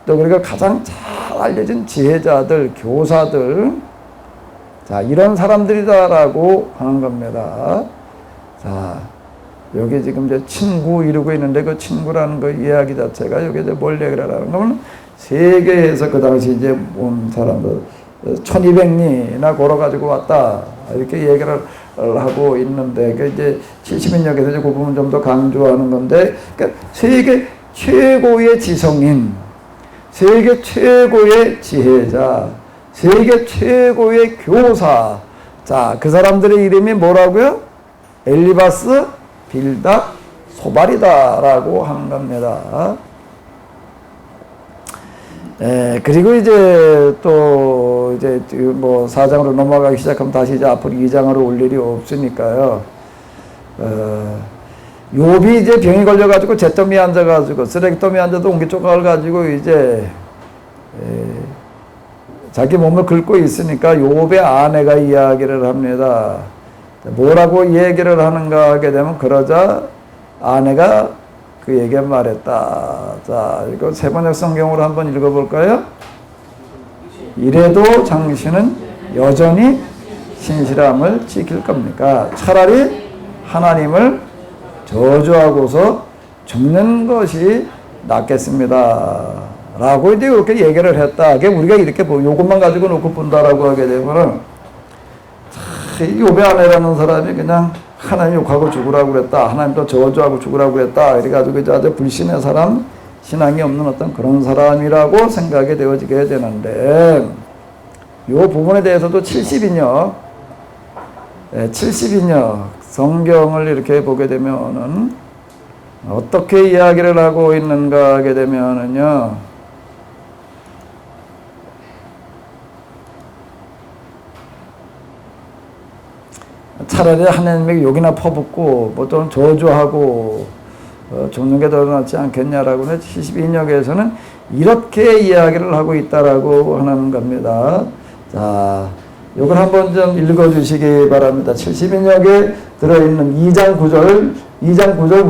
또 그러니까 가장 잘 알려진 지혜자들, 교사들, 자, 이런 사람들이다라고 하는 겁니다. 자, 여기 지금 이제 친구 이루고 있는데 그 친구라는 그 이야기 자체가 여기 이제 뭘 얘기를 하는 거면 세계에서 그 당시 이제 온 사람들 1200리나 걸어가지고 왔다. 이렇게 얘기를 하고 있는데, 그 이제 70인역에서 이제 그 부분 좀 더 강조하는 건데, 그러니까 세계 최고의 지성인, 세계 최고의 지혜자, 세계 최고의 교사. 자, 그 사람들의 이름이 뭐라고요? 엘리바스, 빌닷, 소발이다라고 하는 겁니다. 그리고 이제 또 이제 뭐 4장으로 넘어가기 시작하면 다시 이제 앞으로 2장으로 올 일이 없으니까요. 욥이 이제 병이 걸려가지고 잿더미에 앉아가지고 쓰레기더미에 앉아도 옹기 조각을 가지고 이제 자기 몸을 긁고 있으니까 욥의 아내가 이야기를 합니다. 뭐라고 얘기를 하는가 하게 되면 그러자 아내가 그에게 말했다. 자, 이거 세번역 성경으로 한번 읽어볼까요? 이래도 당신은 여전히 신실함을 지킬 겁니까? 차라리 하나님을 저주하고서 죽는 것이 낫겠습니다. 라고 이제 이렇게 얘기를 했다. 우리가 이렇게 요것만 가지고 놓고 본다라고 하게 되면은, 욥의 아내라는 사람이 그냥 하나님 욕하고 죽으라고 그랬다. 하나님도 저주하고 죽으라고 그랬다. 이래가지고 이제 아주 불신의 사람, 신앙이 없는 어떤 그런 사람이라고 생각이 되어지게 되는데, 이 부분에 대해서도 70인역 성경을 이렇게 보게 되면은 어떻게 이야기를 하고 있는가 하게 되면은요, 차라리 하나님에게 욕이나 퍼붓고 뭐 좀 저주하고 죽는 게 더 낫지 않겠냐라고 72인역에서는 이렇게 이야기를 하고 있다라고 하는 겁니다. 자, 이걸 한번 좀 읽어주시기 바랍니다. 70인역에 들어있는 2장 9절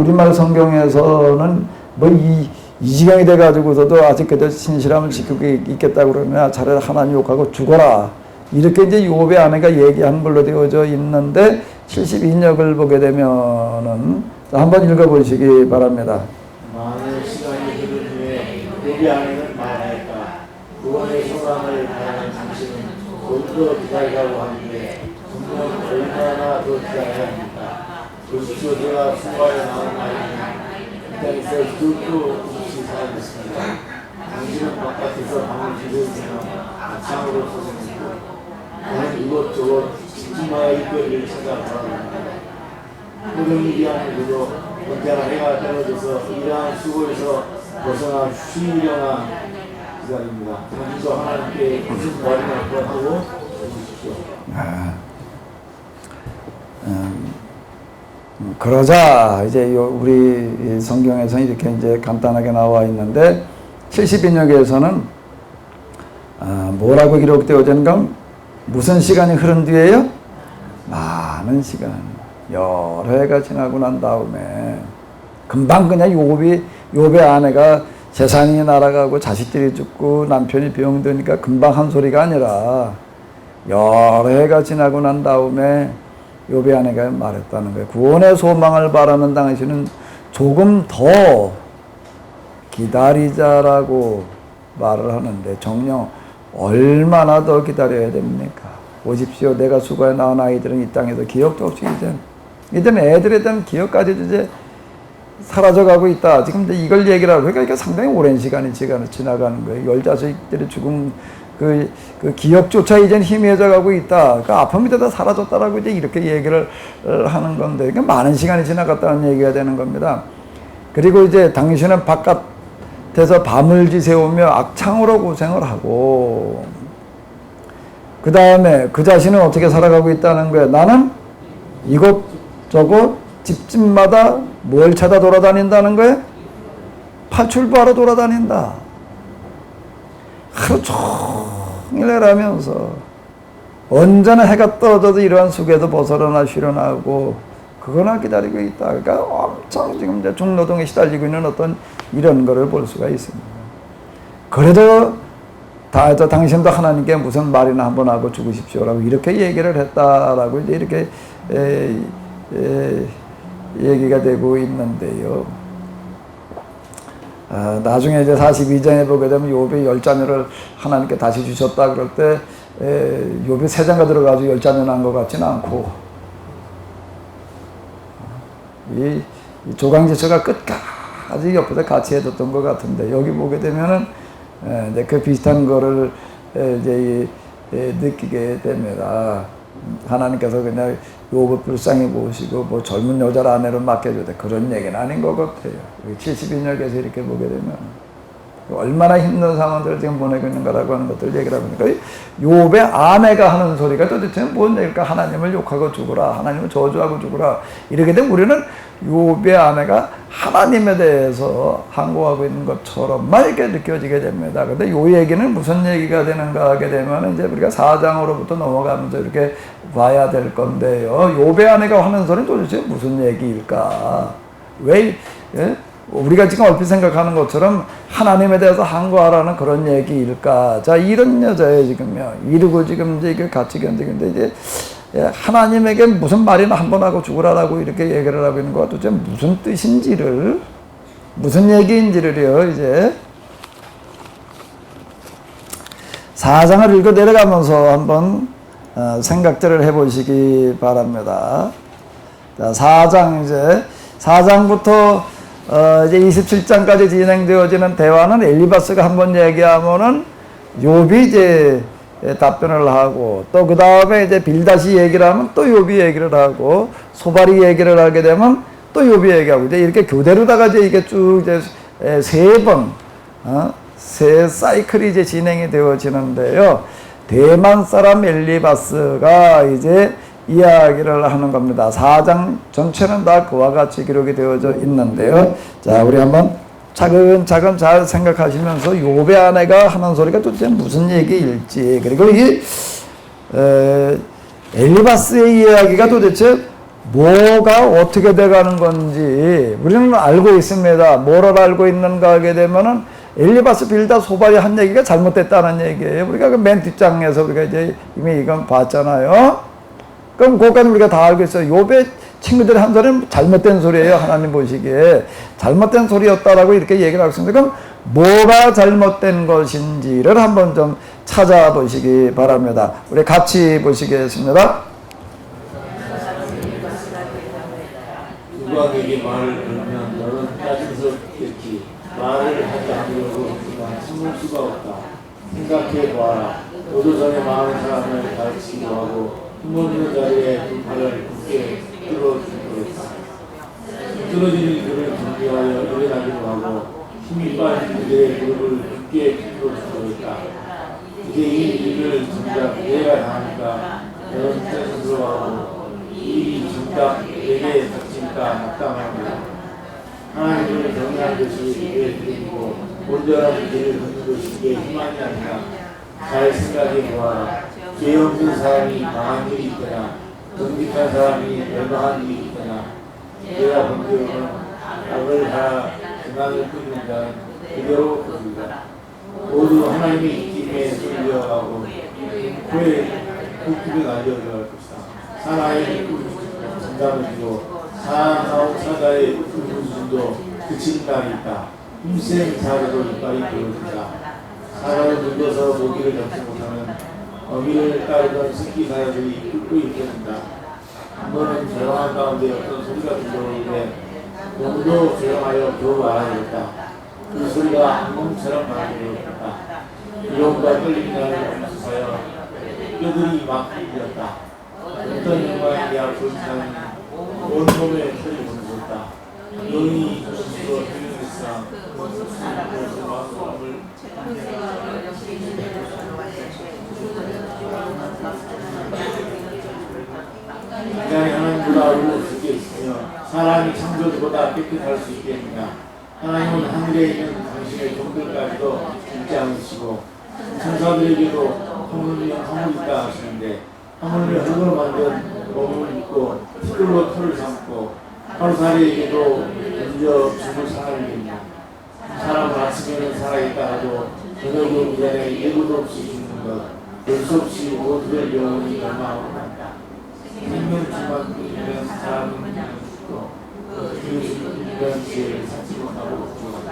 우리말 성경에서는 뭐 이 지경이 돼가지고서도 아직 그저 신실함을 지키고 있겠다고 그러면 차라리 하나님 욕하고 죽어라. 이렇게 이제 욥의 아내가 얘기한 걸로 되어져 있는데 72인역을 보게 되면은 한번 읽어보시기 바랍니다. 많은 시간이 흐른 후에 욥의 아내는 말하였다. 구원의 소망을 바라는 당신은 좀더 기다리라고 하는데 분명 얼마나 더 기다려야 합니까? 보십시오, 제가 수가에 나온 아이는 이 땅에서 둘도 없이 살았습니다. 당신은 바깥에서 방을 지르시며 창으로 쏘셨습니다. 나는 이것저것 집집마의 이별을 찾아보았습니다. 호정이 비하면서도 언제나 해가 떨어져서 이러한 수고에서 벗어나 쉬려나 기다립니다. 당신도 하나님께 무슨 말이 날 것 하고 해주십시오. 그러자 이제 우리 성경에서 이렇게 이제 간단하게 나와 있는데 70인역에서는 뭐라고 기록되어지는가? 무슨 시간이 흐른 뒤에요? 많은 시간, 여러 해가 지나고 난 다음에 금방 그냥 욥의 아내가 재산이 날아가고 자식들이 죽고 남편이 병드니까 금방 한 소리가 아니라 여러 해가 지나고 난 다음에 욥의 아내가 말했다는 거예요. 구원의 소망을 바라는 당신은 조금 더 기다리자라고 말을 하는데 정녕 얼마나 더 기다려야 됩니까? 보십시오. 내가 수고에 낳은 아이들은 이 땅에서 기억도 없이 이제는 애들에 대한 기억까지도 이제 사라져가고 있다. 지금 이제 이걸 얘기를 하고 그러니까 상당히 오랜 시간이 지나가는 거예요. 10자식들이 죽은 그 기억조차 이제는 희미해져 가고 있다. 그 아픔이 다 사라졌다라고 이제 이렇게 얘기를 하는 건데, 그러니까 많은 시간이 지나갔다는 얘기가 되는 겁니다. 그리고 이제 당신은 바깥에서 밤을 지새우며 악창으로 고생을 하고, 그 다음에 그 자신은 어떻게 살아가고 있다는 거예요. 나는 이곳저곳 집집마다 뭘 찾아 돌아다닌다는 거예요? 파출부하러 돌아다닌다. 하루 종일 일하면서 언제나 해가 떨어져도 이러한 숙에도 벗어나 쉬려나고 그 그거나 기다리고 있다. 그러니까 엄청 지금 이제 중노동에 시달리고 있는 어떤 이런 거를 볼 수가 있습니다. 그래도 당신도 하나님께 무슨 말이나 한번 하고 죽으십시오라고 이렇게 얘기를 했다라고 이제 이렇게 얘기가 되고 있는데요. 나중에 이제 42장에 보게 되면 욥이 10자녀를 하나님께 다시 주셨다 그럴 때 욥이 3장가 들어가지고 10자녀 난 것 같지는 않고 이 조강지처가 끝까지 옆에서 같이 해줬던 것 같은데 여기 보게 되면은 이제 그 비슷한 거를 이제 느끼게 됩니다. 하나님께서 그냥 욥을 불쌍히 보시고 뭐 젊은 여자를 아내로 맡겨줘도 그런 얘기는 아닌 것 같아요. 72년에서 이렇게 보게 되면 얼마나 힘든 상황들을 지금 보내고 있는가라고 하는 것들을 얘기를 하니까 욥의 아내가 하는 소리가 도대체 뭔 얘기일까? 하나님을 욕하고 죽어라, 하나님을 저주하고 죽어라. 이렇게 되면 우리는 욥의 아내가 하나님에 대해서 항고하고 있는 것처럼만 이렇게 느껴지게 됩니다. 근데 이 얘기는 무슨 얘기가 되는가 하게 되면 이제 우리가 4장으로부터 넘어가면서 이렇게 봐야 될 건데요. 욥의 아내가 하는 소리는 도대체 무슨 얘기일까? 왜, 예? 우리가 지금 얼핏 생각하는 것처럼 하나님에 대해서 항거하라는 그런 얘기일까? 자, 이런 여자예요, 지금요. 이러고 지금 이제 같이 견디는데 이제 하나님에게 무슨 말이나 한번 하고 죽으라라고 이렇게 얘기를 하고 있는 것 도대체 무슨 뜻인지를, 무슨 얘기인지를요, 이제 4장을 읽어 내려가면서 한번 생각들을 해보시기 바랍니다. 자, 4장 이제 4장부터 이제 27장까지 진행되어지는 대화는 엘리바스가 한번 얘기하면은 욥이 이제 답변을 하고 또 그 다음에 이제 빌닷이 얘기를 하면 또 욥이 얘기를 하고 소발이 얘기를 하게 되면 또 욥이 얘기하고 이제 이렇게 교대로다가 이제 이게 쭉 이제 세 사이클이 이제 진행이 되어지는데요. 대만 사람 엘리바스가 이제 이야기를 하는 겁니다. 4장 전체는 다 그와 같이 기록이 되어져 있는데요. 자, 우리 한번 차근차근 잘 생각하시면서 욥의 아내가 하는 소리가 도대체 무슨 얘기일지, 그리고 이 엘리바스의 이야기가 도대체 뭐가 어떻게 돼가는 건지 우리는 알고 있습니다. 뭐를 알고 있는가 하게 되면은 엘리바스 빌닷 소발이 한 얘기가 잘못됐다는 얘기예요. 우리가 그 맨 뒷장에서 우리가 이제 이미 이건 봤잖아요. 그럼 그것까지 우리가 다 알고 있어요. 욥의 친구들이 한 소리는 잘못된 소리예요. 하나님 보시기에 잘못된 소리였다라고 이렇게 얘기를 하고 있습니다. 그럼 뭐가 잘못된 것인지를 한번 좀 찾아보시기 바랍니다. 우리 같이 보시겠습니다. 누가 내게 말을 걸면 너는 따짐스럽겠지. 말을 하지 않으려고 숨을 수가 없다. 생각해 보아라. 너도 전에 많은 사람을 가르치기도 하고 힘없는 자리에 두 팔을 굳게 끌어주겠다. 떨어지는 그를 준비하여 일어나기도 하고 힘이 빠진 그들의 무릎을 굳게 끌어주겠다. 이제 이 일을 정작 내가 당하니까 너는 짜증스러워하고 이 정작 내게 닥치니까 마땅합니다. 하나님을 경외하는 것이 이게 드리고 온전한 길을 걷는 것이 이게 희망이 아니라 잘 생각해 보아라. 죄 없는 사람이 망한 일이 있거나 정직한 사람이 멸망한 일이 있거나 내가 본대로는 악을 하라 재난을 끊는 자는 그대로 거두리라. 모두 하나님의 입김에 쏠려가고 그의 흙집에 날려들어갈 것이다. 사나이의 정답을 주고 사나운 사자의 부르짖음도 그치는 날이 있다. 힘센 사자도 이빨이 부러진다. 사자를 물려서 모기를 잡지 못하는 어미를 따르던 새끼 사자들이 끓고 있겠습니다. 한 번은 조용한 가운데 어떤 소리가 들려오는데 너무도 조용하여 겨우 알아들었다. 그 소리가 악몽처럼 많이 들렸다. 두려움과 떨림이 나를 감수하여 뼈들이 막 흔들렸다. 어떤 영광이야 조심하니 온몸에 털이 번졌다. 영이 스스로 흘리겠으나 그것을 마음을 인간이 하나님보다 어려울 수 있겠으며 사람이 창조주보다 깨끗할 수 있겠느냐. 하나님은 하늘에 있는 당신의 종들까지도 잊지 않으시고 천사들에게도 하물며 하물 있다 하시는데 하물며 흙으로 만든 몸을 입고 티끌로 털을 삼고 하루살이에게도 먼저 죽을 상을 입는 사람 아침에는 살아있다가도 저녁 오기 전에 예고도 없이 죽는 것 별수 없이 모두들 영혼이 멸망하고 난다. 생명주만 이면 사람은 죽고 그 이면 죄를 찾지 못하고 죽어간다.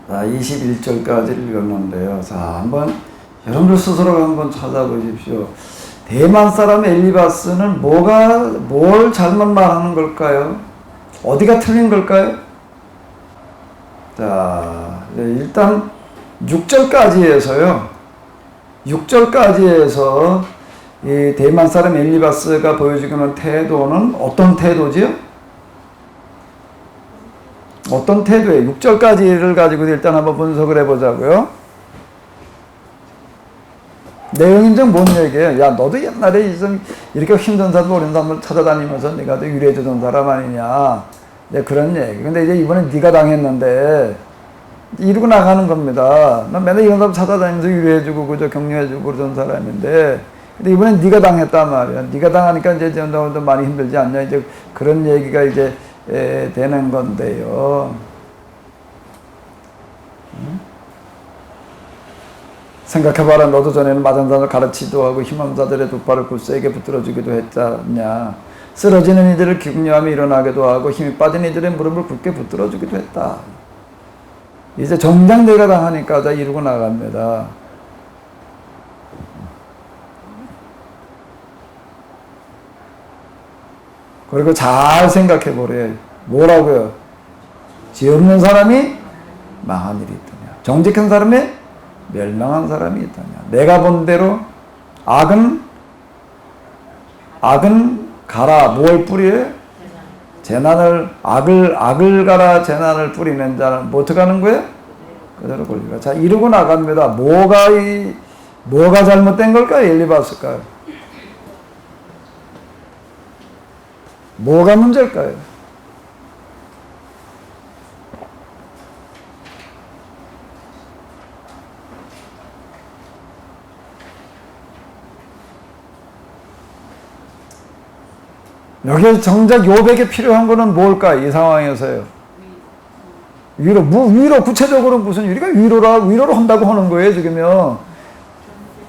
자, 21절까지 읽었는데요. 자, 한번 여러분들 스스로가 한번 찾아보십시오. 대만 사람 엘리바스는 뭘 잘못 말하는 걸까요? 어디가 틀린 걸까요? 자, 일단 6절까지 해서요. 6절까지 해서 이 대만 사람 엘리바스가 보여주고 있는 태도는 어떤 태도지요? 어떤 태도예요? 6절까지를 가지고 일단 한번 분석을 해보자고요. 내용이 좀 뭔 얘기예요? 야, 너도 옛날에 이렇게 힘든 사람, 어려운 사람을 찾아다니면서 네가 더 유래해주던 사람 아니냐. 네, 그런 얘기. 근데 이제 이번엔 네가 당했는데 이러고 나가는 겁니다. 난 맨날 이런 사람 찾아다니면서 유래해주고 그저 격려해주고 그러던 사람인데, 근데 이번엔 네가 당했단 말이야. 네가 당하니까 이제 너 많이 힘들지 않냐. 이제 그런 얘기가 이제 되는 건데요. 생각해봐라. 너도 전에는 맞은 사람을 가르치기도 하고 힘없는 자들의 두 팔을 굳세게 붙들어주기도 했지 않냐. 쓰러지는 이들을 격려하며 일어나기도 하고 힘이 빠진 이들의 무릎을 굳게 붙들어주기도 했다. 이제 정작 내가 당하니까 다 이루고 나갑니다. 그리고 잘 생각해 보래요. 뭐라고요? 죄 없는 사람이 망한 일이 있더냐. 정직한 사람이 멸망한 사람이 있더냐. 내가 본 대로 악은 가라. 뭘 뿌리에? 재난을, 악을 가라 재난을 뿌리는 자는 뭐 어떻게 하는 거예요? 그대로 걸리라. 자, 이러고 나갑니다. 뭐가 잘못된 걸까요? 엘리바스일까요? 뭐가 문제일까요? 여기에 정작 요백에 필요한 거는 뭘까? 이 상황에서요. 위로, 구체적으로 무슨 위로를 한다고 하는 거예요, 지금요.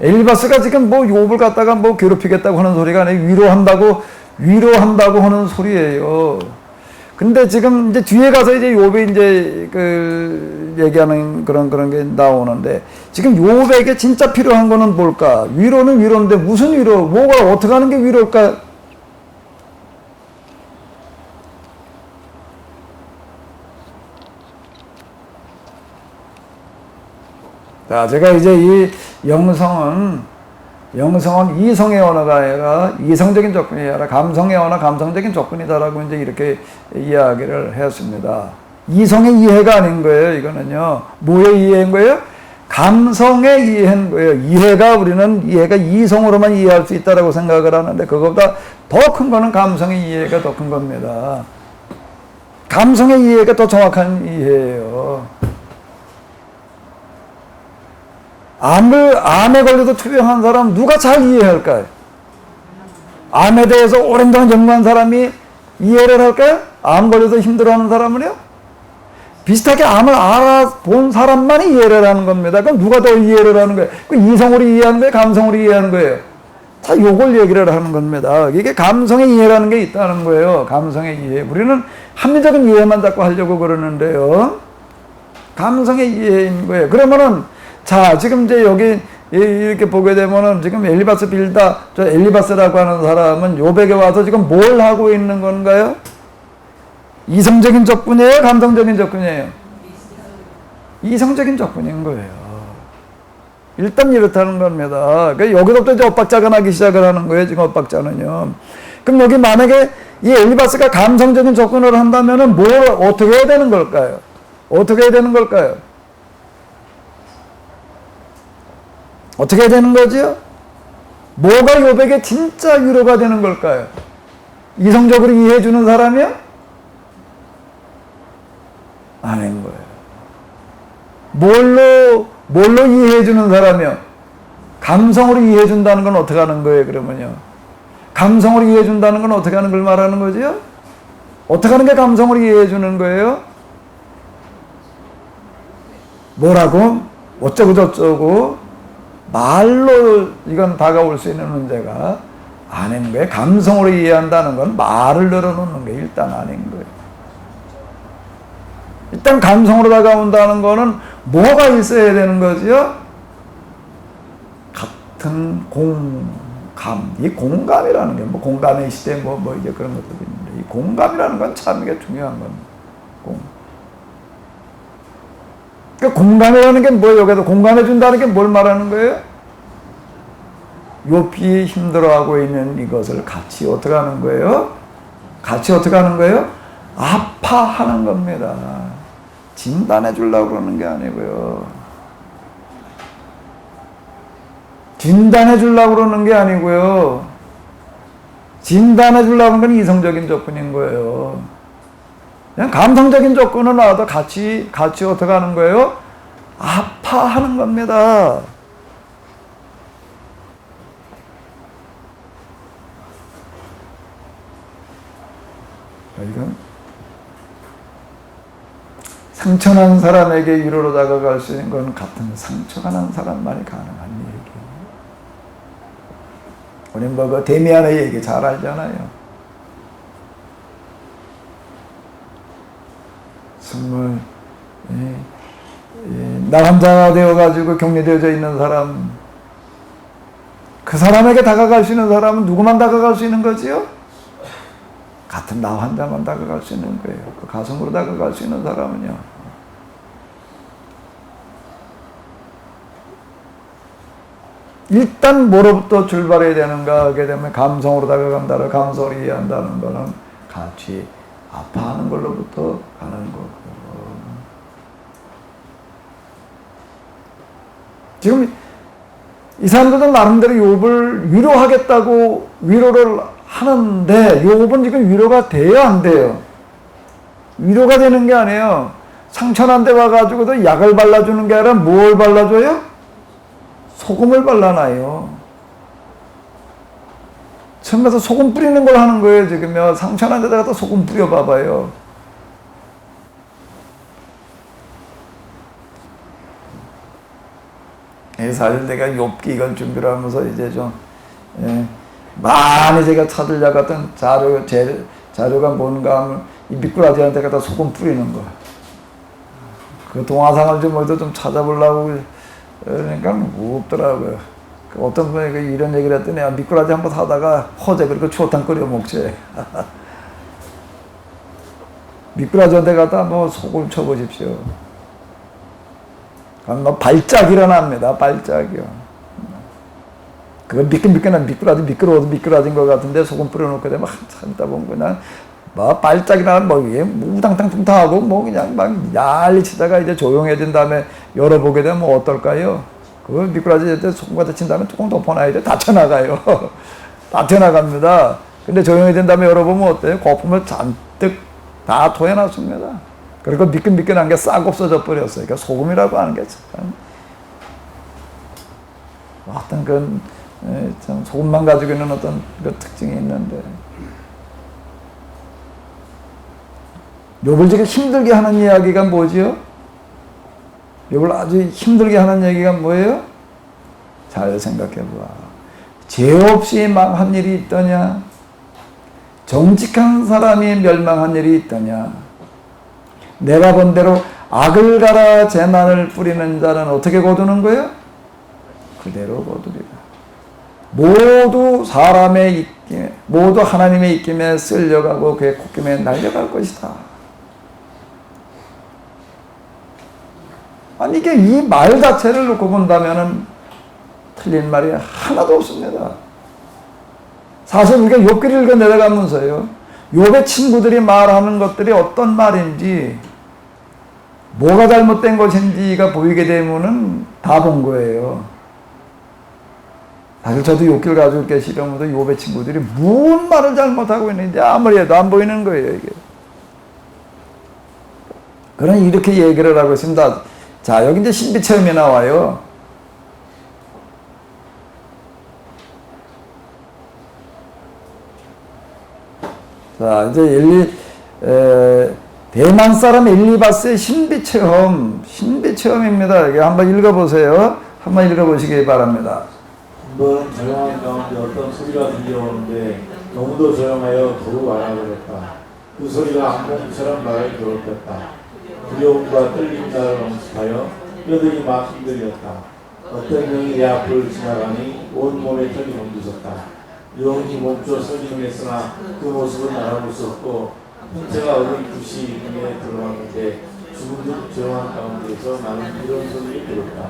엘리바스가 지금 욥을 갖다가 괴롭히겠다고 하는 소리가 아니에요. 위로한다고 하는 소리예요. 근데 지금 이제 뒤에 가서 이제 욥이 이제 얘기하는 그런 게 나오는데, 지금 욥에게 진짜 필요한 거는 뭘까? 위로는 위로인데 무슨 위로? 뭐가 어떻게 하는 게 위로일까? 자, 제가 이제 이 영성은 이성의 언어가 아니라 이성적인 조건이 아니라 감성의 언어, 감성적인 조건이다라고 이제 이렇게 이야기를 했습니다. 이성의 이해가 아닌 거예요, 이거는요. 뭐의 이해인 거예요? 감성의 이해인 거예요. 우리는 이해가 이성으로만 이해할 수 있다라고 생각을 하는데, 그것보다 더 큰 거는 감성의 이해가 더 큰 겁니다. 감성의 이해가 더 정확한 이해예요. 암에 걸려도 투병한 사람 누가 잘 이해할까요? 암에 대해서 오랜 동안 연구한 사람이 이해를 할까요? 암 걸려서 힘들어하는 사람은요? 비슷하게 암을 알아본 사람만이 이해를 하는 겁니다. 그럼 누가 더 이해를 하는 거예요? 이성으로 이해하는 거예요? 감성으로 이해하는 거예요? 다 요걸 얘기를 하는 겁니다. 이게 감성의 이해라는 게 있다는 거예요. 감성의 이해. 우리는 합리적인 이해만 자꾸 하려고 그러는데요. 감성의 이해인 거예요. 그러면은 자, 지금 이제 여기 이렇게 보게 되면은 지금 엘리바스 빌다, 저 엘리바스라고 하는 사람은 욥에게 와서 지금 뭘 하고 있는 건가요? 이성적인 접근이에요? 감성적인 접근이에요? 이성적인 접근인 거예요. 일단 이렇다는 겁니다. 그러니까 여기서부터 이제 엇박자가 나기 시작을 하는 거예요, 지금 엇박자는요. 그럼 여기 만약에 이 엘리바스가 감성적인 접근을 한다면은 어떻게 해야 되는 걸까요? 어떻게 해야 되는 걸까요? 어떻게 되는 거죠? 뭐가 욥에게 진짜 위로가 되는 걸까요? 이성적으로 이해해주는 사람이요? 아닌 거예요. 뭘로 이해해주는 사람이요? 감성으로 이해해 준다는 건 어떻게 하는 거예요, 그러면요? 감성으로 이해해 준다는 건 어떻게 하는 걸 말하는 거죠? 어떻게 하는 게 감성으로 이해해 주는 거예요? 뭐라고? 어쩌고 저쩌고 말로 이건 다가올 수 있는 문제가 아닌 거예요. 감성으로 이해한다는 건 말을 늘어놓는 게 일단 아닌 거예요. 일단 감성으로 다가온다는 거는 뭐가 있어야 되는 거지요? 같은 공감. 이 공감이라는 게 뭐 공감의 시대 뭐 이제 그런 것도 있는데 이 공감이라는 건 참 이게 중요한 겁니다. 그러니까 공감이라는 게 뭐예요? 여기서 공감해 준다는 게 뭘 말하는 거예요? 욥이 힘들어하고 있는 이것을 같이 어떻게 하는 거예요? 같이 어떻게 하는 거예요? 아파하는 겁니다. 진단해 주려고 그러는 게 아니고요. 진단해 주려고 그러는 게 아니고요. 진단해 주려고 하는 건 이성적인 조건인 거예요. 그냥 감성적인 조건은 나와도 같이 어떻게 하는 거예요? 아파하는 겁니다. 이건 상처난 사람에게 위로로 다가갈 수 있는 건 같은 상처가 난 사람만이 가능한 얘기예요. 우리 그 데미안의 얘기 잘 알잖아요. 정말 나환자가 되어가지고 격리되어져 있는 사람, 그 사람에게 다가갈 수 있는 사람은 누구만 다가갈 수 있는 거지요? 같은 나환자만 다가갈 수 있는 거예요. 그 가슴으로 다가갈 수 있는 사람은요. 일단 뭐로부터 출발해야 되는가 하게 되면 감성으로 다가간다를 감성으로 이해한다는 거는 같이 아파하는 걸로부터 가는 거고. 지금 이 사람들은 나름대로 욥을 위로하겠다고 위로를 하는데 욥은 지금 위로가 돼요, 안 돼요? 위로가 되는 게 아니에요. 상처난 데 와가지고도 약을 발라주는 게 아니라 뭘 발라줘요? 소금을 발라놔요. 처음에서 소금 뿌리는 걸 하는 거예요, 지금요. 상처난 데다가 소금 뿌려봐봐요. 사실 내가 욥기 이걸 준비를 하면서 이제 좀, 많이 제가 찾으려 갔던 자료가 뭔가 하면 이 미꾸라지한테 갖다 소금 뿌리는 거. 그 동화상을 좀 어디서 좀 찾아보려고 그러니까 없더라고요. 어떤 분이 이런 얘기를 했더니 미꾸라지 한번 사다가 허재 그리고 추어탕 끓여 먹지. 미꾸라지한테 갖다 뭐 소금 쳐보십시오. 그럼 뭐 발작 일어납니다. 발작이요. 그거 미끈미끈한 미꾸라지 미끄러워도 미꾸라지인 것 같은데 소금 뿌려놓고 되면 한참 있다 보면 그냥 뭐 발작이나 뭐 위에 우당탕탕하고 뭐 그냥 막 난리치다가 이제 조용해진 다음에 열어보게 되면 뭐 어떨까요? 그 미꾸라지 소금 갖다 친 다음에 뚜껑 덮어놔야 돼. 다 튀어나가요. 다 튀어나갑니다. 근데 조용해진 다음에 열어보면 어때요? 거품을 잔뜩 다 토해놨습니다. 그리고 미끈미끈한 게 싹 없어져 버렸어요. 그러니까 소금이라고 하는 게 참 어떤 참 소금만 가지고 있는 어떤 그 특징이 있는데 욥을 지금 힘들게 하는 이야기가 뭐지요? 욥을 아주 힘들게 하는 얘기가 뭐예요? 잘 생각해 봐. 죄 없이 망한 일이 있더냐? 정직한 사람이 멸망한 일이 있더냐? 내가 본 대로 악을 갈아 재난을 뿌리는 자는 어떻게 거두는 거예요? 그대로 거두리라. 모두 사람의 입김에, 모두 하나님의 입김에 쓸려가고 그의 콧김에 날려갈 것이다. 아니 이게 이 말 자체를 놓고 본다면은 틀린 말이 하나도 없습니다. 사실 우리가 욥기를 읽어 내려가면서요, 욥의 친구들이 말하는 것들이 어떤 말인지, 뭐가 잘못된 것인지가 보이게 되면은 다 본 거예요. 사실 저도 욥기를 가지고 이렇게 시험하면서 욥의 친구들이 무슨 말을 잘못하고 있는지 아무리 해도 안 보이는 거예요, 이게. 그러니 이렇게 얘기를 하고 있습니다. 자, 여기 이제 신비체험이 나와요. 자, 이제 대만 사람 엘리바스의 신비체험입니다. 이게 한번 읽어보세요. 한번 읽어보시기 바랍니다. 한 번은 조용한 가운데 어떤 소리가 들려오는데 너무도 조용하여 더욱 알아버렸다. 그 소리가 악몽처럼 나를 괴롭혔다. 두려움과 떨림 나를 엄습하여 뼈들이 막 흔들렸다. 어떤 명이 내 앞을 지나가니 온 몸에 털이 멈춰섰다. 영혼이 몸져 서기는 했으나 그 모습은 알아볼 수 없고 형체가 어린 붓이 눈에 들어왔는데 죽은 듯 조용한 가운데서 나는 이런 소리를 들었다.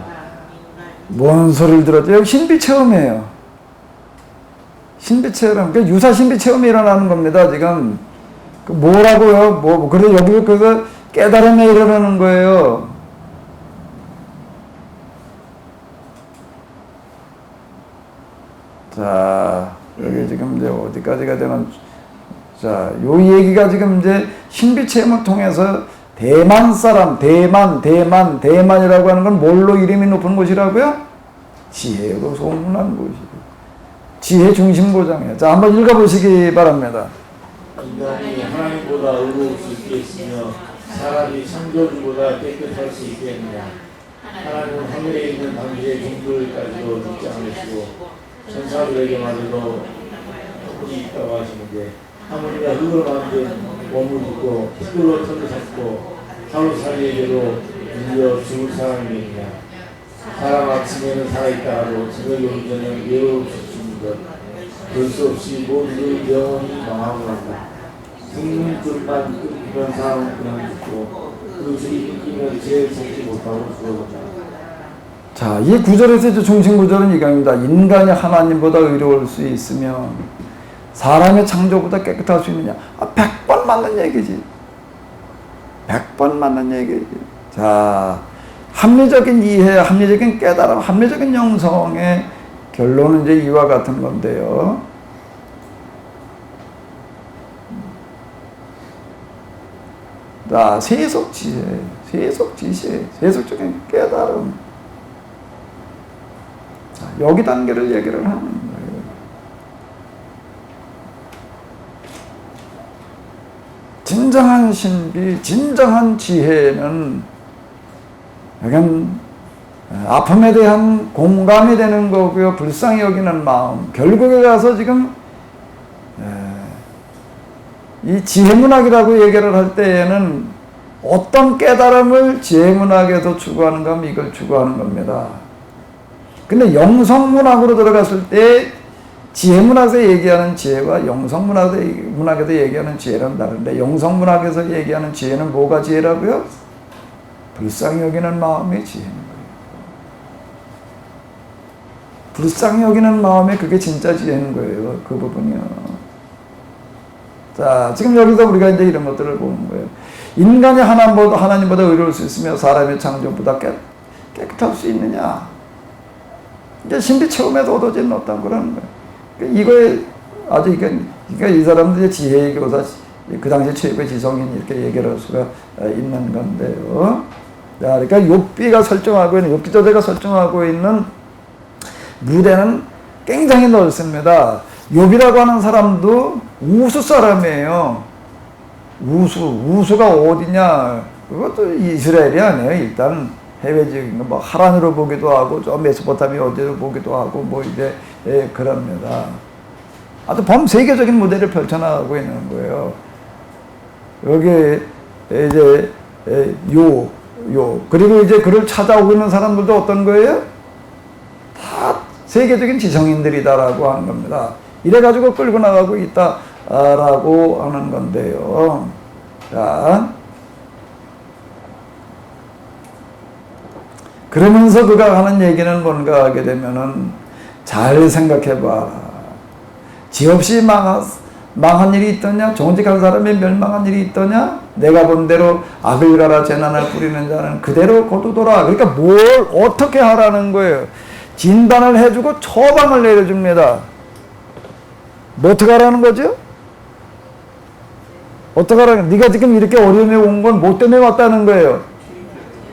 뭔 소리를 들었죠? 여기 신비체험이에요. 신비체험. 그러니까 유사 신비체험이 일어나는 겁니다. 지금 뭐라고요? 그래서 여기 그래서 깨달음에 이르는 거예요. 자, 여기 지금 이제 어디까지가 되면, 자, 요 얘기가 지금 이제 신비체험을 통해서 대만 사람, 대만이라고 하는 건 뭘로 이름이 높은 곳이라고요? 지혜로 소문난 곳이고, 지혜 중심고장이에요. 자, 한번 읽어보시기 바랍니다. 인간이 하나님보다 의로울 수 있겠으며 사람이 창조주보다 깨끗할 수 있겠느냐. 하나님은 하늘에 있는 당시의 종들까지도 믿지 않으시고 천사들에게마저도 흙이 있다고 하시는데 하물며 흙으로 만든 몸을 입고 흙으로 털을 삼고 하루살이에게도 밀려 죽을 사람이 있냐. 사람 아침에는 살아있다가도 저녁에 오는 저녁 외로울 수 있는 것. 볼 수 없이 모두를 영원히 망하고 한다. 죽는 줄만 끊기면 사람은 그냥 죽고 그 줄이 끊기면 죄를 찾지 못하고 죽어간다. 자, 이 구절에서 이제 중심 구절은 이겁니다. 인간이 하나님보다 의로울 수 있으며 사람의 창조보다 깨끗할 수 있느냐. 100번 맞는 얘기지. 100번 맞는 얘기지. 자, 합리적인 이해, 합리적인 깨달음, 합리적인 영성의 결론은 이제 이와 같은 건데요. 자, 세속 지혜, 세속 지혜, 세속적인 깨달음. 자, 여기 단계를 얘기를 하는 거예요. 진정한 신비, 진정한 지혜는 약간 아픔에 대한 공감이 되는 거고요. 불쌍히 여기는 마음. 결국에 가서 지금 이 지혜문학이라고 얘기를 할 때에는 어떤 깨달음을 지혜문학에서 추구하는가 하면 이걸 추구하는 겁니다. 근데 영성문학으로 들어갔을 때 지혜문학에서 얘기하는 지혜와 영성문학에서 얘기하는 지혜는 다른데 영성문학에서 얘기하는 지혜는 뭐가 지혜라고요? 불쌍히 여기는 마음이 지혜는 거예요. 불쌍히 여기는 마음에 그게 진짜 지혜는 거예요. 그 부분이요. 자, 지금 여기서 우리가 이제 이런 것들을 보는 거예요. 인간이 하나님보다 의로울 수 있으며 사람의 창조보다 깨끗할 수 있느냐. 이제 신비 체험에서 얻어지는 어떤 그런 거예요. 이거에 아주 그러니까 이 사람들의 지혜의 교사, 그 당시 최고의 지성인 이렇게 얘기를 할 수가 있는 건데요. 자, 그러니까 욥기가 설정하고 있는, 욥기 저자가 설정하고 있는 무대는 굉장히 넓습니다. 욥이라고 하는 사람도 우수 사람이에요. 우수가 어디냐? 그것도 이스라엘이 아니에요. 일단 해외 지역인 거, 뭐 하란으로 보기도 하고, 저 메소포타미아 어디로 보기도 하고, 뭐 이제 그럽니다. 아주 범세계적인 무대를 펼쳐나가고 있는 거예요. 여기 이제 그리고 이제 그를 찾아오고 있는 사람들도 어떤 거예요? 다 세계적인 지성인들이다라고 하는 겁니다. 이래가지고 끌고 나가고 있다라고 하는 건데요. 자, 그러면서 그가 하는 얘기는 뭔가 하게 되면은 잘 생각해봐라. 지 없이 망한 일이 있더냐? 정직한 사람이 멸망한 일이 있더냐? 내가 본 대로 악을 갈아 재난을 뿌리는 자는 그대로 거두더라. 그러니까 뭘 어떻게 하라는 거예요? 진단을 해주고 처방을 내려줍니다. 뭐 어떻게 하라는 거죠? 어떻게 하라는 거예요? 네가 지금 이렇게 어려움에 온 건 뭐 때문에 왔다는 거예요?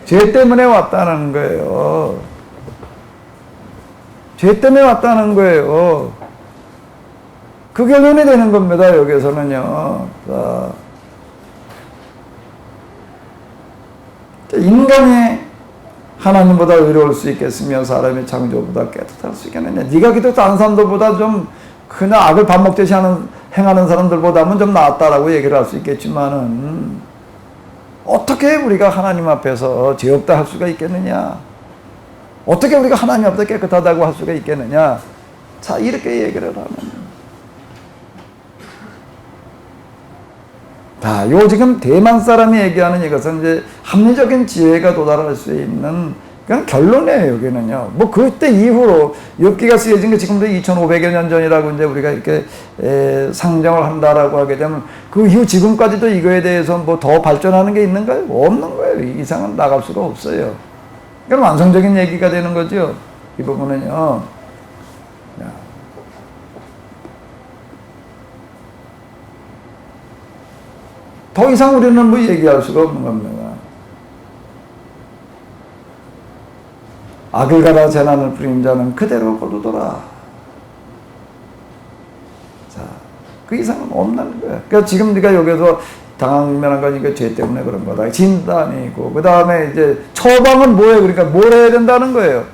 죄 때문에 왔다는 거예요. 죄 때문에 왔다는 거예요. 그 결론이 되는 겁니다. 여기서는요. 자, 인간이 하나님보다 의로울 수 있겠으며 사람이 창조보다 깨끗할 수 있겠느냐. 네가 기도 다른 사람들보다 좀 그냥 악을 밥 먹듯이 행하는 사람들보다는 좀 낫다라고 얘기를 할 수 있겠지만은 어떻게 우리가 하나님 앞에서 죄 없다 할 수가 있겠느냐. 어떻게 우리가 하나님 앞에서 깨끗하다고 할 수가 있겠느냐. 자, 이렇게 얘기를 하면. 자, 요 지금 대만 사람이 얘기하는 이것은 이제 합리적인 지혜가 도달할 수 있는 그냥 결론이에요, 여기는요. 뭐 그때 이후로 욥기가 쓰여진 게 지금도 2500여 년 전이라고 이제 우리가 이렇게 상정을 한다라고 하게 되면 그 이후 지금까지도 이거에 대해서 뭐 더 발전하는 게 있는가요? 없는 거예요. 이상은 나갈 수가 없어요. 그럼 완성적인 얘기가 되는 거죠. 이 부분은요. 더 이상 우리는 뭐 얘기할 수가 없는 겁니다. 악을 가라 재난을 부린 자는 그대로 거두더라. 자, 그 이상은 없는 거야. 그러니까 지금 네가 여기서 당면한 거니까 죄 때문에 그런 거다. 진단이고, 그 다음에 이제 처방은 뭐예요? 그러니까 뭘 해야 된다는 거예요?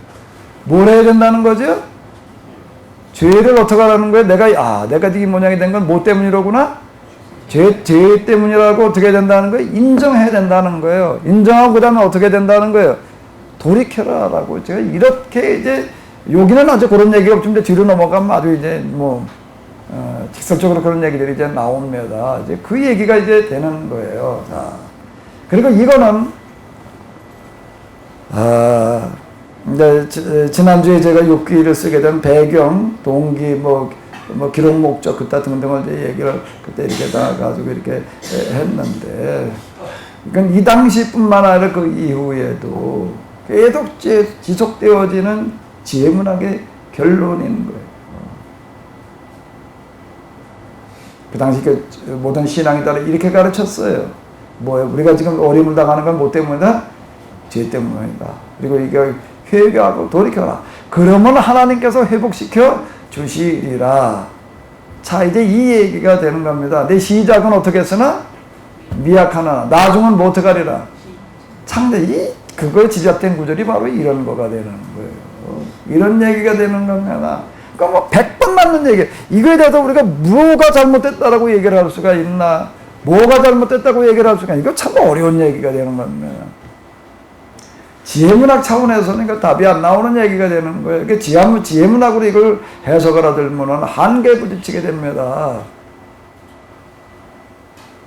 뭘 해야 된다는 거죠? 죄를 어떻게 하라는 거예요? 내가 이 모양이 된 건 뭐 때문이로구나? 죄 때문이라고 어떻게 된다는 거예요? 인정해야 된다는 거예요. 인정하고 그 다음에 어떻게 된다는 거예요? 돌이켜라라고. 제가 이렇게 이제, 여기는 아주 그런 얘기가 없는데 뒤로 넘어가면 아주 이제 직설적으로 그런 얘기들이 이제 나옵니다. 이제 그 얘기가 이제 되는 거예요. 자. 그리고 이거는, 이제 지난주에 제가 욥기를 쓰게 된 배경, 동기, 기록 목적 그 같은 등을 이제 얘기를 그때 이렇게 다 가지고 이렇게 했는데, 그러니까 이 당시뿐만 아니라 그 이후에도 계속 지속되어지는 지혜문학의 결론인 거예요. 그 당시 그 모든 신앙에 따라 이렇게 가르쳤어요. 뭐예요? 우리가 지금 어려움을 당하는 건 뭐 때문이다? 죄 때문이다. 그리고 이거 회개하고 돌이켜라. 그러면 하나님께서 회복시켜 주시리라. 자, 이제 이 얘기가 되는 겁니다. 내 시작은 어떻게 했으나 미약하나 나중은 뭐 어떻게 하리라. 창대. 그걸 지잡된 구절이 바로 이런 거가 되는 거예요. 이런 얘기가 되는 겁니다. 그러니까 뭐 100번 맞는 얘기. 이거에 대해서 우리가 뭐가 잘못됐다라고 얘기를 할 수가 있나? 뭐가 잘못됐다고 얘기를 할 수가 있나? 이거 참 어려운 얘기가 되는 겁니다. 지혜문학 차원에서는 그 답이 안 나오는 얘기가 되는 거예요. 그러니까 지혜문학으로 이걸 해석을 하들면 한계에 부딪히게 됩니다.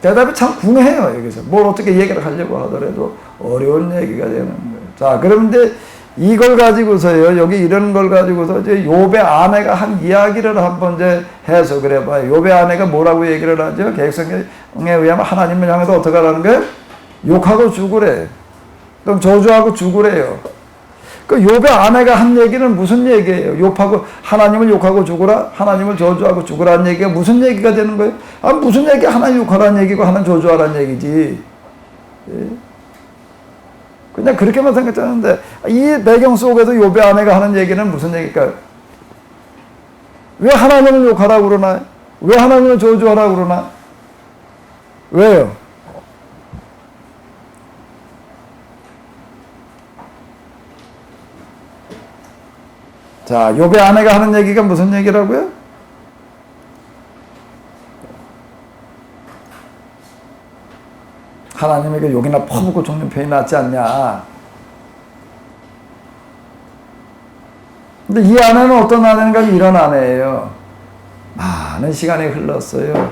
대답이 참 궁해요, 여기서. 뭘 어떻게 얘기를 하려고 하더라도 어려운 얘기가 되는 거예요. 자, 그런데 이걸 가지고서요, 여기 이런 걸 가지고서 이제 욥의 아내가 한 이야기를 한번 이제 해석을 해봐요. 욥의 아내가 뭐라고 얘기를 하죠? 계획성에 의하면 하나님을 향해서 어떻게 하라는 거예요? 욕하고 죽으래. 또 저주하고 죽으래요. 그 욥의 아내가 한 얘기는 무슨 얘기예요? 욥하고 하나님을 욕하고 죽으라, 하나님을 저주하고 죽으라는 얘기가 무슨 얘기가 되는 거예요? 무슨 얘기? 하나님 욕하라는 얘기고 하나님 저주하라는 얘기지. 예? 그냥 그렇게만 생각했는데 이 배경 속에서 욥의 아내가 하는 얘기는 무슨 얘기일까요? 왜 하나님을 욕하라고 그러나? 왜 하나님을 저주하라고 그러나? 왜요? 자, 욥의 아내가 하는 얘기가 무슨 얘기라고요? 하나님에게 욕이나 퍼붓고 죽는 편이 낫지 않냐. 근데 이 아내는 어떤 아내인가? 이런 아내예요. 많은 시간이 흘렀어요.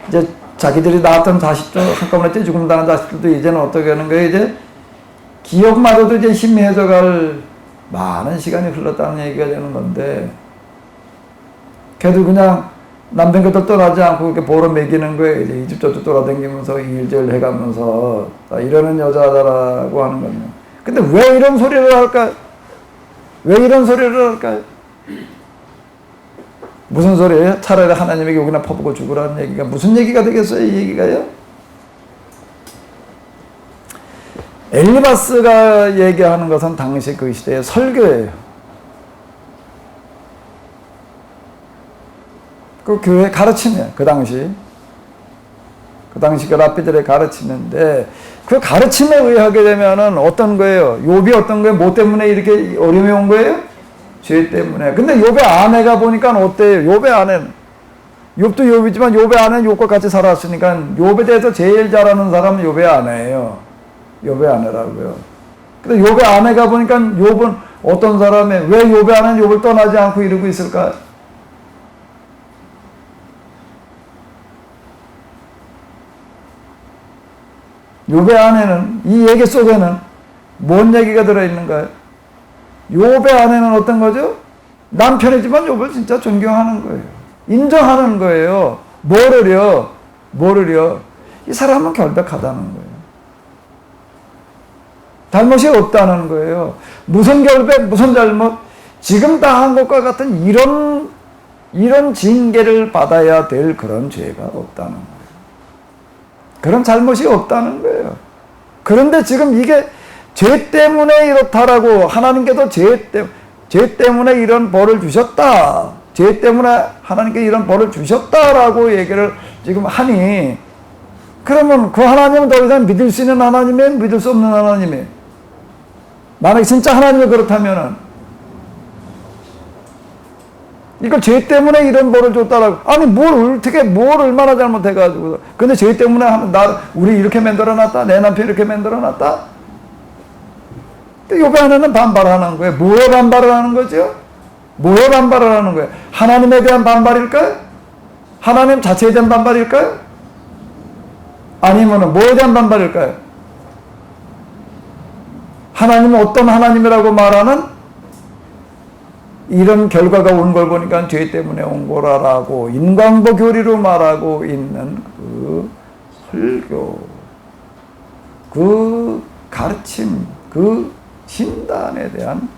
이제 자기들이 낳았던 자식도 한꺼번에 떼 죽음 당한 자식들도 이제는 어떻게 하는 거예요? 이제 기억마저도 이제 심해져갈 많은 시간이 흘렀다는 얘기가 되는 건데, 걔도 그냥 남편 곁을 떠나지 않고 이렇게 보러 먹이는 거예요. 이제 이 집 저집 돌아다니면서 일절 해가면서 이러는 여자다라고 하는 겁니다. 근데 왜 이런 소리를 할까요? 왜 이런 소리를 할까요? 무슨 소리예요? 차라리 하나님에게 욕이나 퍼붓고 죽으라는 얘기가 무슨 얘기가 되겠어요? 이 얘기가요? 엘리바스가 얘기하는 것은 당시 그 시대의 설교예요. 그 교회 가르침이에요. 그 당시 그 랍비들의 가르침인데 그 가르침에 의하게 되면은 어떤 거예요? 욥이 어떤 거예요? 뭐 때문에 이렇게 어려움이 온 거예요? 죄 때문에. 근데 욥의 아내가 보니까 어때요? 욥의 아내는 욥도 욥이지만 욥의 아내는 욥과 같이 살았으니까 욥에 대해서 제일 잘 아는 사람은 욥의 아내예요. 욥의 아내라고요. 근데 욥의 아내가 보니까 욥은 어떤 사람이 왜 욥의 아내는 욥을 떠나지 않고 이러고 있을까? 욥의 아내는 이 얘기 속에는 뭔 얘기가 들어있는가요? 욥의 아내는 어떤 거죠? 남편이지만 욥을 진짜 존경하는 거예요. 인정하는 거예요. 뭐를요? 이 사람은 결백하다는 거예요. 잘못이 없다는 거예요. 무슨 결백, 무슨 잘못? 지금 당한 것과 같은 이런 징계를 받아야 될 그런 죄가 없다는 거예요. 그런 잘못이 없다는 거예요. 그런데 지금 이게 죄 때문에 이렇다라고 하나님께도 죄 때문에 이런 벌을 주셨다. 죄 때문에 하나님께 이런 벌을 주셨다라고 얘기를 지금 하니 그러면 그 하나님은 더 이상 믿을 수 있는 하나님이에요? 믿을 수 없는 하나님이에요? 만약에 진짜 하나님이 그렇다면은 이거 죄 때문에 이런 벌을 줬다라고. 아니, 뭘 얼마나 잘못해가지고. 근데 죄 때문에 우리 이렇게 만들어놨다? 내 남편 이렇게 만들어놨다? 욥의 아내는 반발하는 거예요. 뭐에 반발을 하는 거죠? 뭐에 반발을 하는 거예요? 하나님에 대한 반발일까요? 하나님 자체에 대한 반발일까요? 아니면 뭐에 대한 반발일까요? 하나님은 어떤 하나님이라고 말하는 이런 결과가 온 걸 보니까 죄 때문에 온 거라고 인광보 교리로 말하고 있는 그 설교, 그 가르침, 그 진단에 대한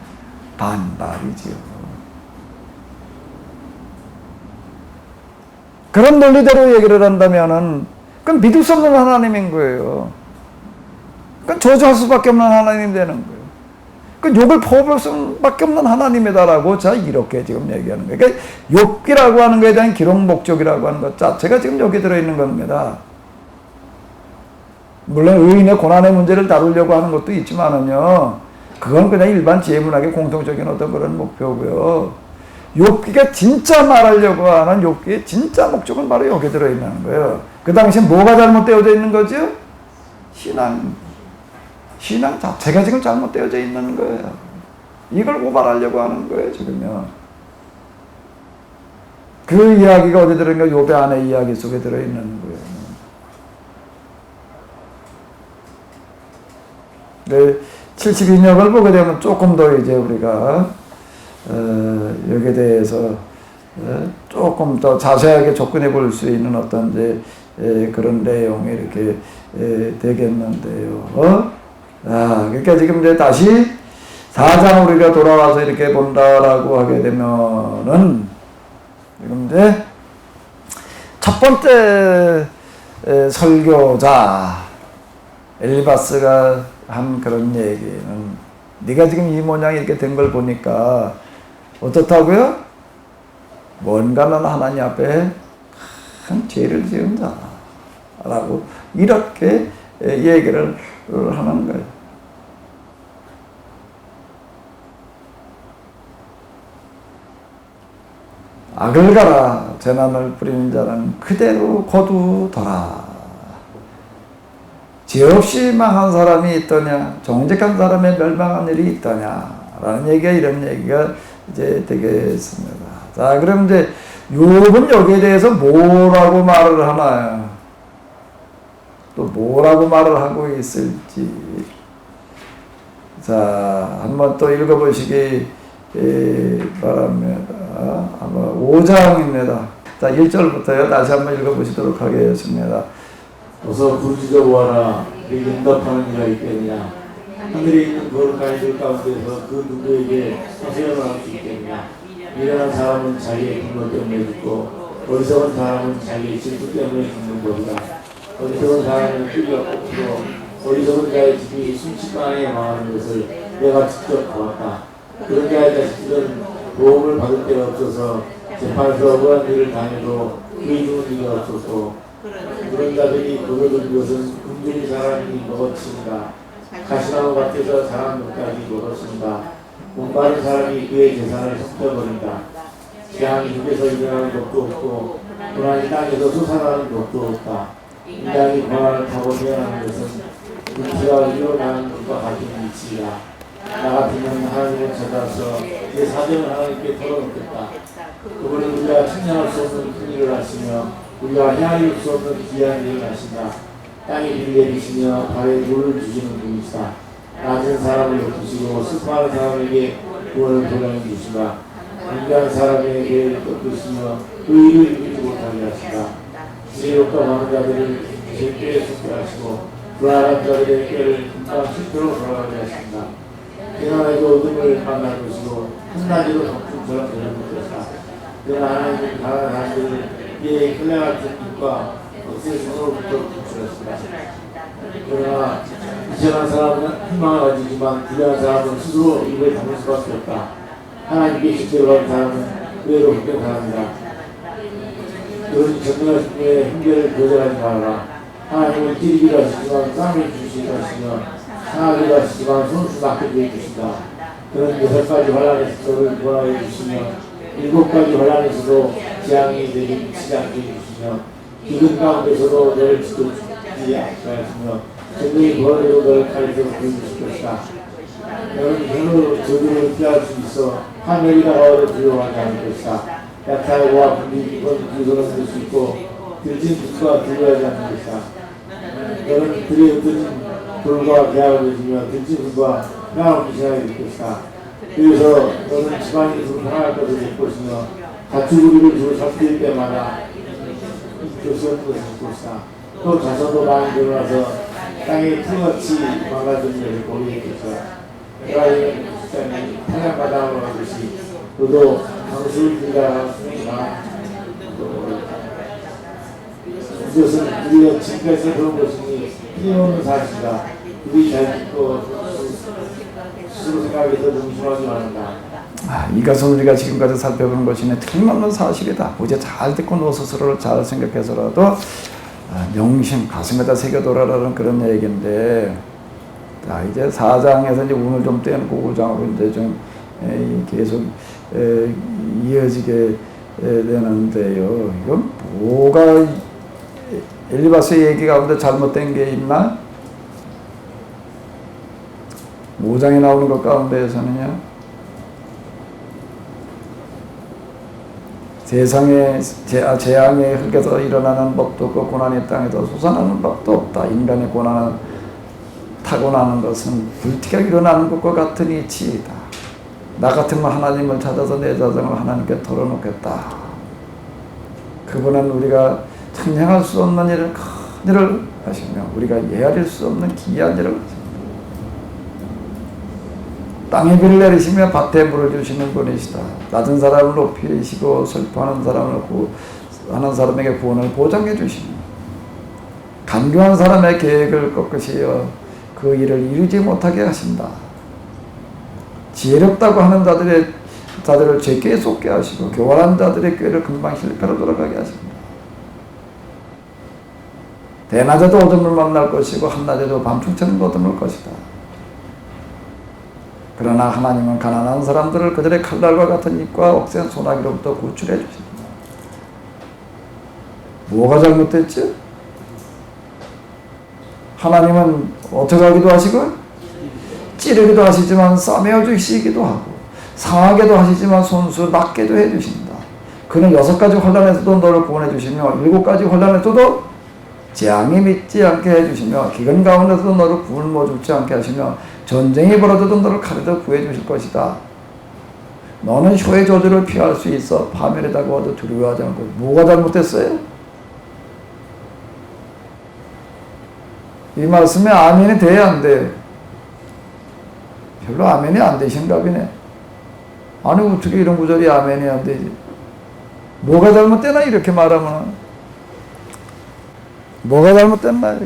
반발이지요. 그런 논리대로 얘기를 한다면은 그건 믿을 수 없는 하나님인 거예요. 그건 저주할 수밖에 없는 하나님 되는 거예요. 그 욕을 퍼부을 수밖에 없는 하나님이다라고 자 이렇게 지금 얘기하는 거예요. 그러니까 욕기라고 하는 것에 대한 기록 목적이라고 하는 것 자체가 지금 여기 들어있는 겁니다. 물론 의인의 고난의 문제를 다루려고 하는 것도 있지만은요, 그건 그냥 일반 지혜문학의 공통적인 어떤 그런 목표고요. 욥기가 진짜 말하려고 하는 욥기의 진짜 목적은 바로 여기 들어있는 거예요. 그 당시 뭐가 잘못되어져 있는 거죠? 신앙 자체가 지금 잘못되어져 있는 거예요. 이걸 고발하려고 하는 거예요, 지금요. 그 이야기가 어디 들어있는가? 욥의 아내 이야기 속에 들어있는 거예요. 네, 72역을 보게 되면 조금 더 이제 우리가 여기에 대해서 조금 더 자세하게 접근해 볼 수 있는 어떤 이제 그런 내용이 이렇게 되겠는데요. 그러니까 지금 이제 다시 4장 우리가 돌아와서 이렇게 본다라고 하게 되면은 지금 이제 첫 번째 설교자 엘리바스가 한 그런 얘기는 네가 지금 이 모양이 이렇게 된 걸 보니까 어떻다고요? 뭔가는 하나님 앞에 큰 죄를 지은 자라고 이렇게 얘기를 하는 거예요. 악을 가라 재난을 부리는 자는 그대로 거두더라. 죄 없이 망한 사람이 있더냐, 정직한 사람의 멸망한 일이 있더냐라는 얘기가 이런 얘기가 이제 되겠습니다. 자, 그럼 이제 욥은 여기에 대해서 뭐라고 말을 하나요? 또 뭐라고 말을 하고 있을지. 자, 한번 또 읽어보시기 바랍니다. 아마 5장입니다. 자, 1절부터요. 다시 한번 읽어보시도록 하겠습니다. 어서 부르짖어 보아라. 내게 응답하는 이가 있겠느냐. 하늘에 있는 거룩한 이들 가운데서 그 누구에게 서세어를 할 수 있겠느냐. 미련한 사람은 자기의 분노 때문에 죽고 어리석은 사람은 자기의 질투 때문에 죽는 것이다. 어리석은 사람은 삐가 뽑히고 어리석은 자의 집이 순식간에 망하는 것을 내가 직접 보았다. 그런 자의 자식들은 도움을 받을 데가 없어서 재판에서 억울한 일을 당해도 의인은 이가 없었고 그런 자들이 먹어둔 것은 금중이 사람이 먹었습니다. 가시나무 밭에서 자란 것까지 먹었습니다. 목마른 사람이 그의 재산을 섞여버린다. 재앙이 입에서 일어나는 것도 없고 고난이 땅에서 솟아나는 것도 없다. 인간이 고난을 타고 태어나는 것은 불피가 일어나는 것과 같은 이치이다. 나 같으면 하나님을 찾아서 내 사정을 하나님께 털어놓겠다. 그분은 우리가 측량할 수 없는 큰 일을 하시며 우리가 헤아릴 수 없는 귀한 일을 하신다. 땅에 비를 내리시며 발에 물을 주시는 분이시다. 낮은 사람을 높이시고 슬퍼하는 사람에게 구원을 도량해 주시다. 인간 사람의 죄를 꺾으시며 의를 이기지 못하게 하시다. 지혜롭고 많은 자들을 제 꾀에 속게 하시고 불안한 자들의 꾀를 금방 실패로 돌아가게 하신다.平안에도 어둠을 만날 것이고 한낮에도 덕분처럼 되는 것이다. 그러나 하나님은 가난한 사람들을 이에 흘레 같은 빛과 억세 손으로부터 구출하신다. 그러나 이천한 사람은 희망을 가지지만 불행한 사람은 스스로 입을 담을 수밖에 없다. 하나님께 실제로 한 사람은 의외로 헛된 사람이다. 그러니 전능하신 분의 훈계를 거절하지 말아라. 하나님은 찌르기도 하시지만 쌈을 주시기도 하시며 상하기도 하시지만 손수 낚게 해주신다. 그는 6가지 환란에서 너를 구원하여 주시며 7가지 환란에서도 재앙이 내게 미치지 않게 해주시며 기근 가운데서도 너를 지도주지 않게 전능히 구원으로 너를 칼에서 구해주실 것이다. 너는 hen으로 저주를 피할 수 있어 하늘이 다가와도 두려워하지 않을 것이다. 약탈과 분리 이건 두려움을 수 있고 들진 빛과 두려워하지 않을 것이다. 너는 들에 흩어진 돌과 계약을 맺으며 들진 빛과 나를 기시하게 될 것이다. 그래서 너는 집안이 불평할 것을 될 것이며 가축우리를 주로 잡힐 때마다 교수 없는 것을 될 것이다. 또 자손도 많이 일어나서 땅에 풀같이 망가진 일을 보게 될 것이다. 에라이는 시장이 타작마당으로 하듯이 너도 당수를 들다가 수행이나 이것은 우리가 지금까지 그런 것이니 틀림없는 사실이다. 우리 잘 듣고 스스로 생각해서 명심하지 말한다. 이것은 우리가 지금까지 살펴보는 것이네 틀림없는 사실이다. 이제 잘 듣고 너 스스로를 잘 생각해서라도 명심 가슴에다 새겨둬라라는 그런 얘기인데, 이제 4장에서 이제 운을 좀 떼고 5장으로 이제 좀 계속 이어지게 되는데요. 이건 뭐가 엘리바스 얘기 가운데 잘못된 게 있나? 5장에 나오는 것 가운데에서는요. 세상에 재앙의 흙에서 일어나는 법도 없고 고난의 땅에서 솟아나는 법도 없다. 인간의 고난은 타고나는 것은 불티가 일어나는 것과 같은 이치이다. 나 같으면 하나님을 찾아서 내 자성을 하나님께 털어놓겠다. 그분은 우리가 청량할 수 없는 일을 큰 일을 하시며 우리가 헤아릴 수 없는 기이한 일을 하십니다. 땅에 비를 내리시며 밭에 물을 주시는 분이시다. 낮은 사람을 높이시고 슬퍼하는 사람을 하는 사람에게 구원을 보장해 주시며 간교한 사람의 계획을 꺾으시어 그 일을 이루지 못하게 하신다. 지혜롭다고 하는 자들을 죄꾀에 쏟게 하시고 교활한 자들의 꾀를 금방 실패로 돌아가게 하십니다. 대낮에도 어둠을 만날 것이고 한낮에도 밤중처럼 어둠을 것이다. 그러나 하나님은 가난한 사람들을 그들의 칼날과 같은 입과 억센 소나기로부터 구출해 주십니다. 뭐가 잘못됐지? 하나님은 어떻게 하기도 하시고 찌르기도 하시지만 싸매어 주시기도 하고 상하게도 하시지만 손수 낫게도 해주신다. 그는 6가지 환난에서도 너를 구원해 주시며 7가지 환난에서도 재앙이 믿지 않게 해주시며 기근 가운데서도 너를 굶어 죽지 않게 하시며 전쟁이 벌어져도 너를 칼에서 구해 주실 것이다. 너는 혀의 저주를 피할 수 있어 파멸이 다가와도 두려워하지 않고. 뭐가 잘못됐어요? 이 말씀에 아멘이 돼야 안 돼요? 별로 아멘이 안 되신가 보네. 아니 어떻게 이런 구절이 아멘이 안 되지? 뭐가 잘못되나 이렇게 말하면. 뭐가 잘못됐나?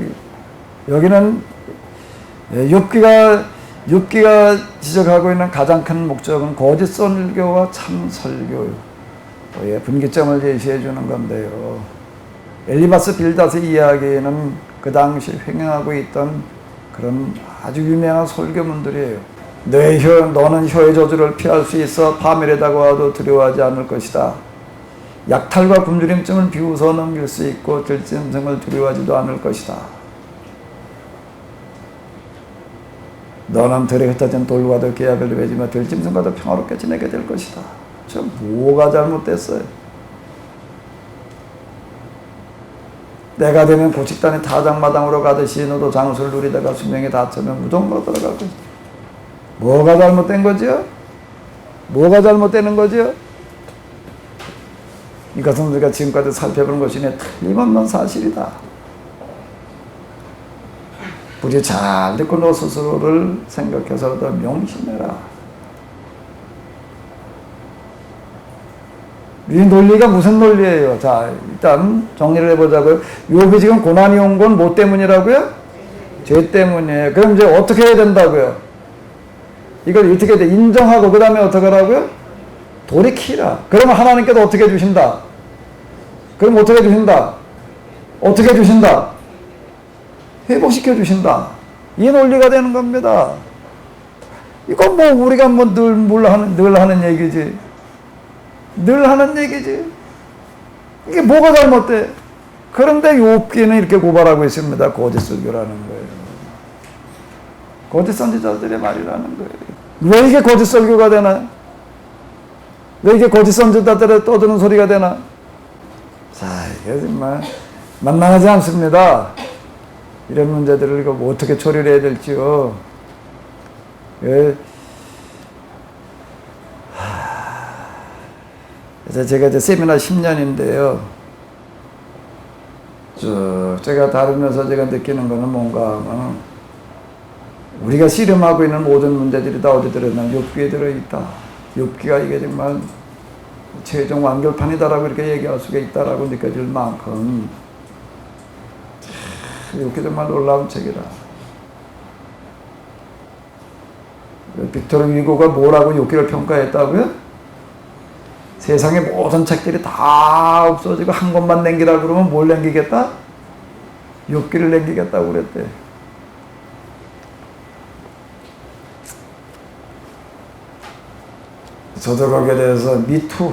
여기는 욥기가 지적하고 있는 가장 큰 목적은 거짓 설교와 참 설교, 분기점을 제시해 주는 건데요. 엘리바스 빌닷의 이야기는 그 당시 횡행하고 있던 그런 아주 유명한 설교문들이에요. 너는 혀의 저주를 피할 수 있어 파멸에 다가와도 두려워하지 않을 것이다. 약탈과 굶주림증을 비웃어 넘길 수 있고 들짐승을 두려워하지도 않을 것이다. 너는 들에 흩어진 돌과도 계약을 맺으며 들짐승과도 평화롭게 지내게 될 것이다. 저 뭐가 잘못됐어요? 때가 되면 고식단이 타작마당으로 가듯이 너도 장수를 누리다가 수명에 닿으면 무덤으로 들어갈 것이다. 뭐가 잘못된 거지요? 뭐가 잘못되는 거지요? 이것은 우리가 지금까지 살펴본 것이네 틀림없는 사실이다. 우리 잘 듣고 너 스스로를 생각해서 더 명심해라. 이 논리가 무슨 논리예요? 자, 일단 정리를 해보자고요. 욥이 지금 고난이 온 건 뭐 때문이라고요? 죄 때문이에요. 그럼 이제 어떻게 해야 된다고요? 이걸 어떻게 해야 돼? 인정하고 그 다음에 어떻게 하라고요? 돌이키라. 그러면 하나님께서 어떻게 해주신다? 그럼 어떻게 해주신다? 어떻게 해주신다? 회복시켜 주신다. 이 논리가 되는 겁니다. 이건 뭐 우리가 뭐 늘 하는 얘기지. 늘 하는 얘기지. 이게 뭐가 잘못돼? 그런데 욥기는 이렇게 고발하고 있습니다. 거짓 설교라는 거예요. 거짓 선지자들의 말이라는 거예요. 왜 이게 거짓 설교가 되나? 왜 이게 거짓 선지자들의 떠드는 소리가 되나? 자, 이게 정말 만만하지 않습니다. 이런 문제들을 이거 뭐 어떻게 처리를 해야 될지요. 예. 그래서 제가 이제 세미나 10년인데요. 쭉 제가 다루면서 제가 느끼는 거는 뭔가 하면 우리가 씨름하고 있는 모든 문제들이 다 어디 들어있나? 욥기에 들어있다. 욥기가 이게 정말 최종 완결판이다라고 이렇게 얘기할 수가 있다라고 느껴질 만큼 욥기 정말 놀라운 책이다. 빅토르 위고가 뭐라고 욥기를 평가했다고요? 세상의 모든 책들이 다 없어지고 한 권만 남기라고 그러면 뭘 남기겠다? 욥기를 남기겠다고 그랬대. 저도 거기에 대해서 미투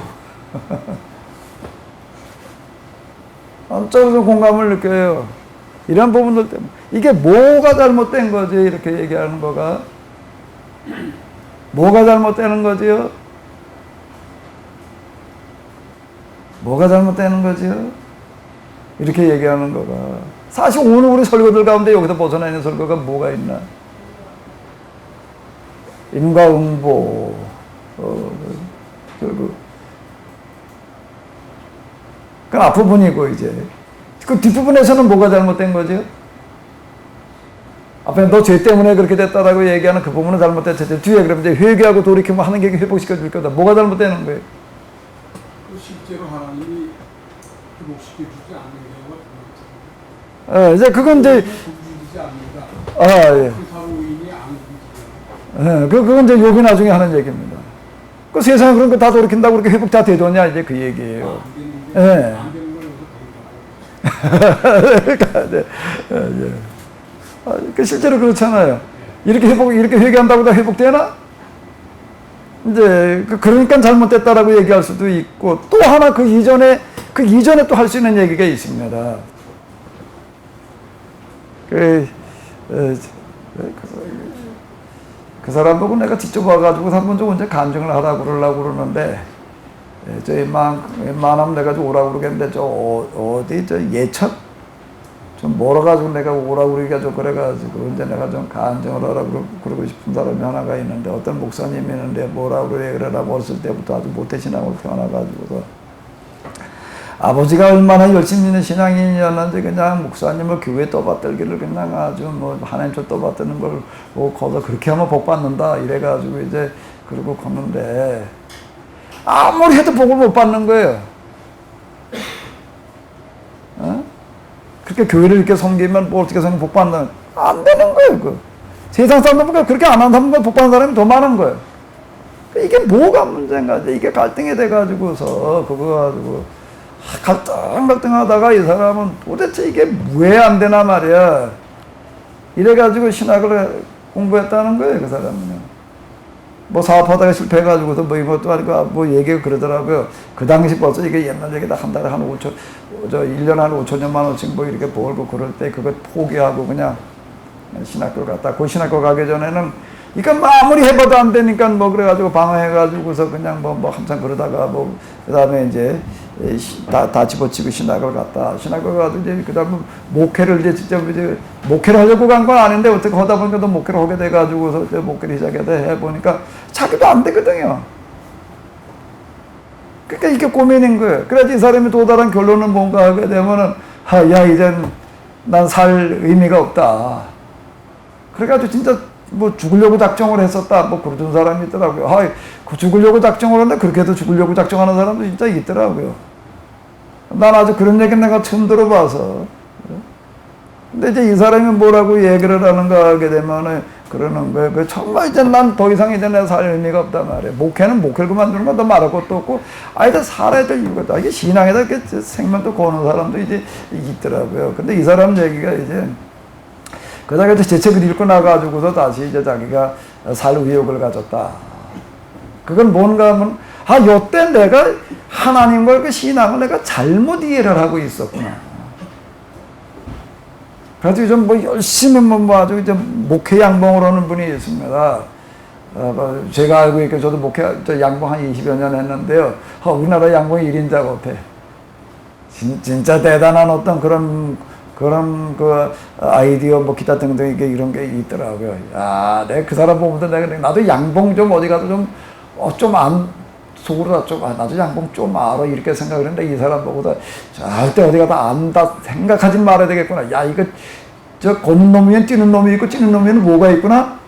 엄청 공감을 느껴요. 이런 부분들 때문에 이게 뭐가 잘못된 거지? 이렇게 얘기하는 거가 뭐가 잘못되는 거지요? 뭐가 잘못되는 거지요? 이렇게 얘기하는 거가 사실 오늘 우리 설교들 가운데 여기서 벗어나 있는 설교가 뭐가 있나? 인과응보 결국 그 앞부분이고 이제 그 뒷부분에서는 뭐가 잘못된 거죠? 앞에 너 죄 때문에 그렇게 됐다라고 얘기하는 그 부분은 잘못됐지. 뒤에 그러면 이제 회개하고 돌이키면 하는 게 회복시켜 줄 거다. 뭐가 잘못되는 거예요? 실제로 하나님이 회복시켜 주지 않는 경우가 이제 그건 이제 주지 않는다. 예. 사무인이 안 주지. 그건 이제 욥이 나중에 하는 얘기입니다. 그 세상에 그런 거 다 돌이킨다고 그렇게 회복 다 되더냐 이제 그 얘기예요. 안 되는 걸 그 실제로 그렇잖아요. 이렇게 회개한다고 다 회복되나? 이제 그러니까 잘못됐다라고 얘기할 수도 있고 또 하나 그 이전에 또 할 수 있는 얘기가 있습니다. 그 사람 보고 내가 직접 와가지고 한번 좀 언제 간증을 하라고 그러려고 그러는데 저 웬만하면 내가 좀 오라고 그러겠는데 어디 예천? 좀 멀어가지고 내가 오라고 그러기가 그래가지고 이제 내가 좀 간증을 하라고 그러고 싶은 사람이 하나가 있는데 어떤 목사님이 있는데 뭐라고 그래라 어렸을 때부터 아주 모태신앙으로 태어나가지고서 아버지가 얼마나 열심히 있는 신앙인이었는지 그냥 목사님을 교회 떠받들기를 그냥 아주 뭐 하나님처럼 떠받드는 걸 거기서 그렇게 하면 복 받는다 이래가지고 이제 그러고 걷는데 아무리 해도 복을 못 받는 거예요. 그렇게 교회를 이렇게 섬기면 뭐 어떻게 섬기면 복 받는 안 되는 거예요. 세상 사람들보다 그렇게 안 하는 사람보다 복 받는 사람이 더 많은 거예요. 이게 뭐가 문제인가? 이게 갈등이 돼가지고서 그거 가지고 갈등하다가 이 사람은 도대체 이게 왜 안 되나 말이야. 이래가지고 신학을 공부했다는 거예요, 그 사람은요. 뭐 사업하다가 실패해가지고서 뭐 이것도 아니고 뭐 얘기가 그러더라고요. 그 당시 벌써 이게 옛날 얘기다. 한 달에 한 5천, 1년에 한 5천여만 원씩 뭐 이렇게 벌고 그럴 때 그걸 포기하고 그냥 신학교 갔다. 그 신학교 가기 전에는 그러니까 아무리 해봐도 안 되니까 뭐 그래가지고 방황해가지고서 그냥 뭐 항상 그러다가 뭐 그 다음에 이제 다 집어치고 신학을 갔다. 신학을 가도 이제 그 다음에 목회를 이제 진짜 이제 목회를 하려고 간 건 아닌데 어떻게 하다 보니까 또 목회를 하게 돼가지고서 이제 목회를 시작해서 해보니까 자기도 안 되거든요. 그러니까 이게 고민인 거예요. 그래서 이 사람이 도달한 결론은 뭔가 하게 되면은 야 이젠 난 살 의미가 없다. 그래가지고 진짜 뭐 죽으려고 작정을 했었다. 뭐 그러던 사람이 있더라고요. 그 죽으려고 작정을 하는데 그렇게 해도 죽으려고 작정하는 사람도 진짜 있더라고요. 난 아주 그런 얘기는 내가 처음 들어봐서. 근데 이제 이 사람이 뭐라고 얘기를 하는가 하게 되면은 그러는 거예요. 정말 이제 난 더 이상 이제 내 살 의미가 없단 말이에요. 목회는 목회를 그만두는 것도 말할 것도 없고, 이제 살아야 될 이유가 있다. 이게 신앙에다 이렇게 생명도 거는 사람도 이제 있더라고요. 근데 이 사람 얘기가 이제 그다가 이제 재책을 읽고 나가지고서 다시 이제 자기가 살 의욕을 가졌다. 그건 뭔가 하면, 요때 내가 하나님과 그 신앙을 내가 잘못 이해를 하고 있었구나. 그래서 좀 뭐 열심히 뭐 아주 이제 목회 양봉을 하는 분이 있습니다. 제가 알고 있기에 저도 목회, 양봉 한 20여 년 했는데요. 우리나라 양봉이 1인자가 없대. 진짜 대단한 어떤 그런 그 아이디어 뭐 기타 등등 이게 이런 게 있더라고요. 내가 그 사람 보면서 나도 양봉 좀 어디 가도 속으로 나도 양봉 좀 알아 이렇게 생각을 했는데 이 사람 보고도 절대 어디 가도 안다 생각하지 말아야 되겠구나. 이거 걷는 놈이면 뛰는 놈이 있고 뛰는 놈이면 뭐가 있구나.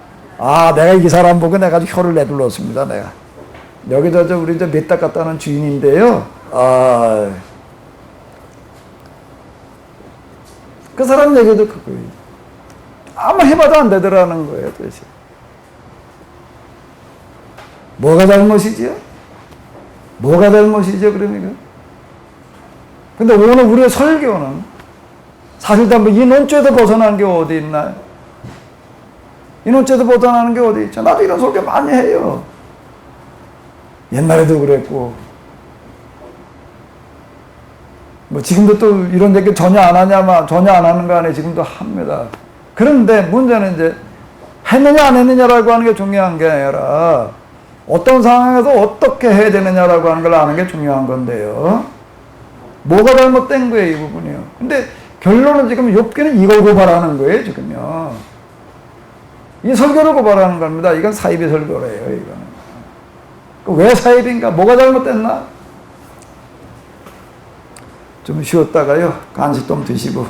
내가 이 사람 보고 내가 아주 혀를 내둘렀습니다. 내가 여기서 우리 몇 달 갔다 오는 주인인데요. 그 사람 얘기도 그거예요. 아무 해봐도 안 되더라는 거예요, 도대체. 뭐가 잘못이지요? 뭐가 잘못이죠, 그러니까? 근데 오늘 우리의 설교는 사실 다 이 논조에서 벗어나는 게 어디 있나요? 이 논조에서 벗어나는 게 어디 있죠? 나도 이런 설교 많이 해요. 옛날에도 그랬고. 뭐 지금도 또 이런 얘기 전혀 안 하는 거 아니에요. 지금도 합니다. 그런데 문제는 이제 했느냐 안 했느냐라고 하는 게 중요한 게 아니라 어떤 상황에서 어떻게 해야 되느냐라고 하는 걸 아는 게 중요한 건데요. 뭐가 잘못된 거예요, 이 부분이요. 근데 결론은 지금 욥기는 이걸 고발하는 거예요, 지금요. 이 설교를 고발하는 겁니다. 이건 사입의 설교래요, 이거는. 왜 사입인가? 뭐가 잘못됐나? 좀 쉬었다가요, 간식 좀 드시고,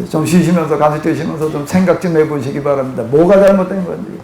좀 쉬시면서 간식 드시면서 좀 생각 좀 해보시기 바랍니다. 뭐가 잘못된 건지.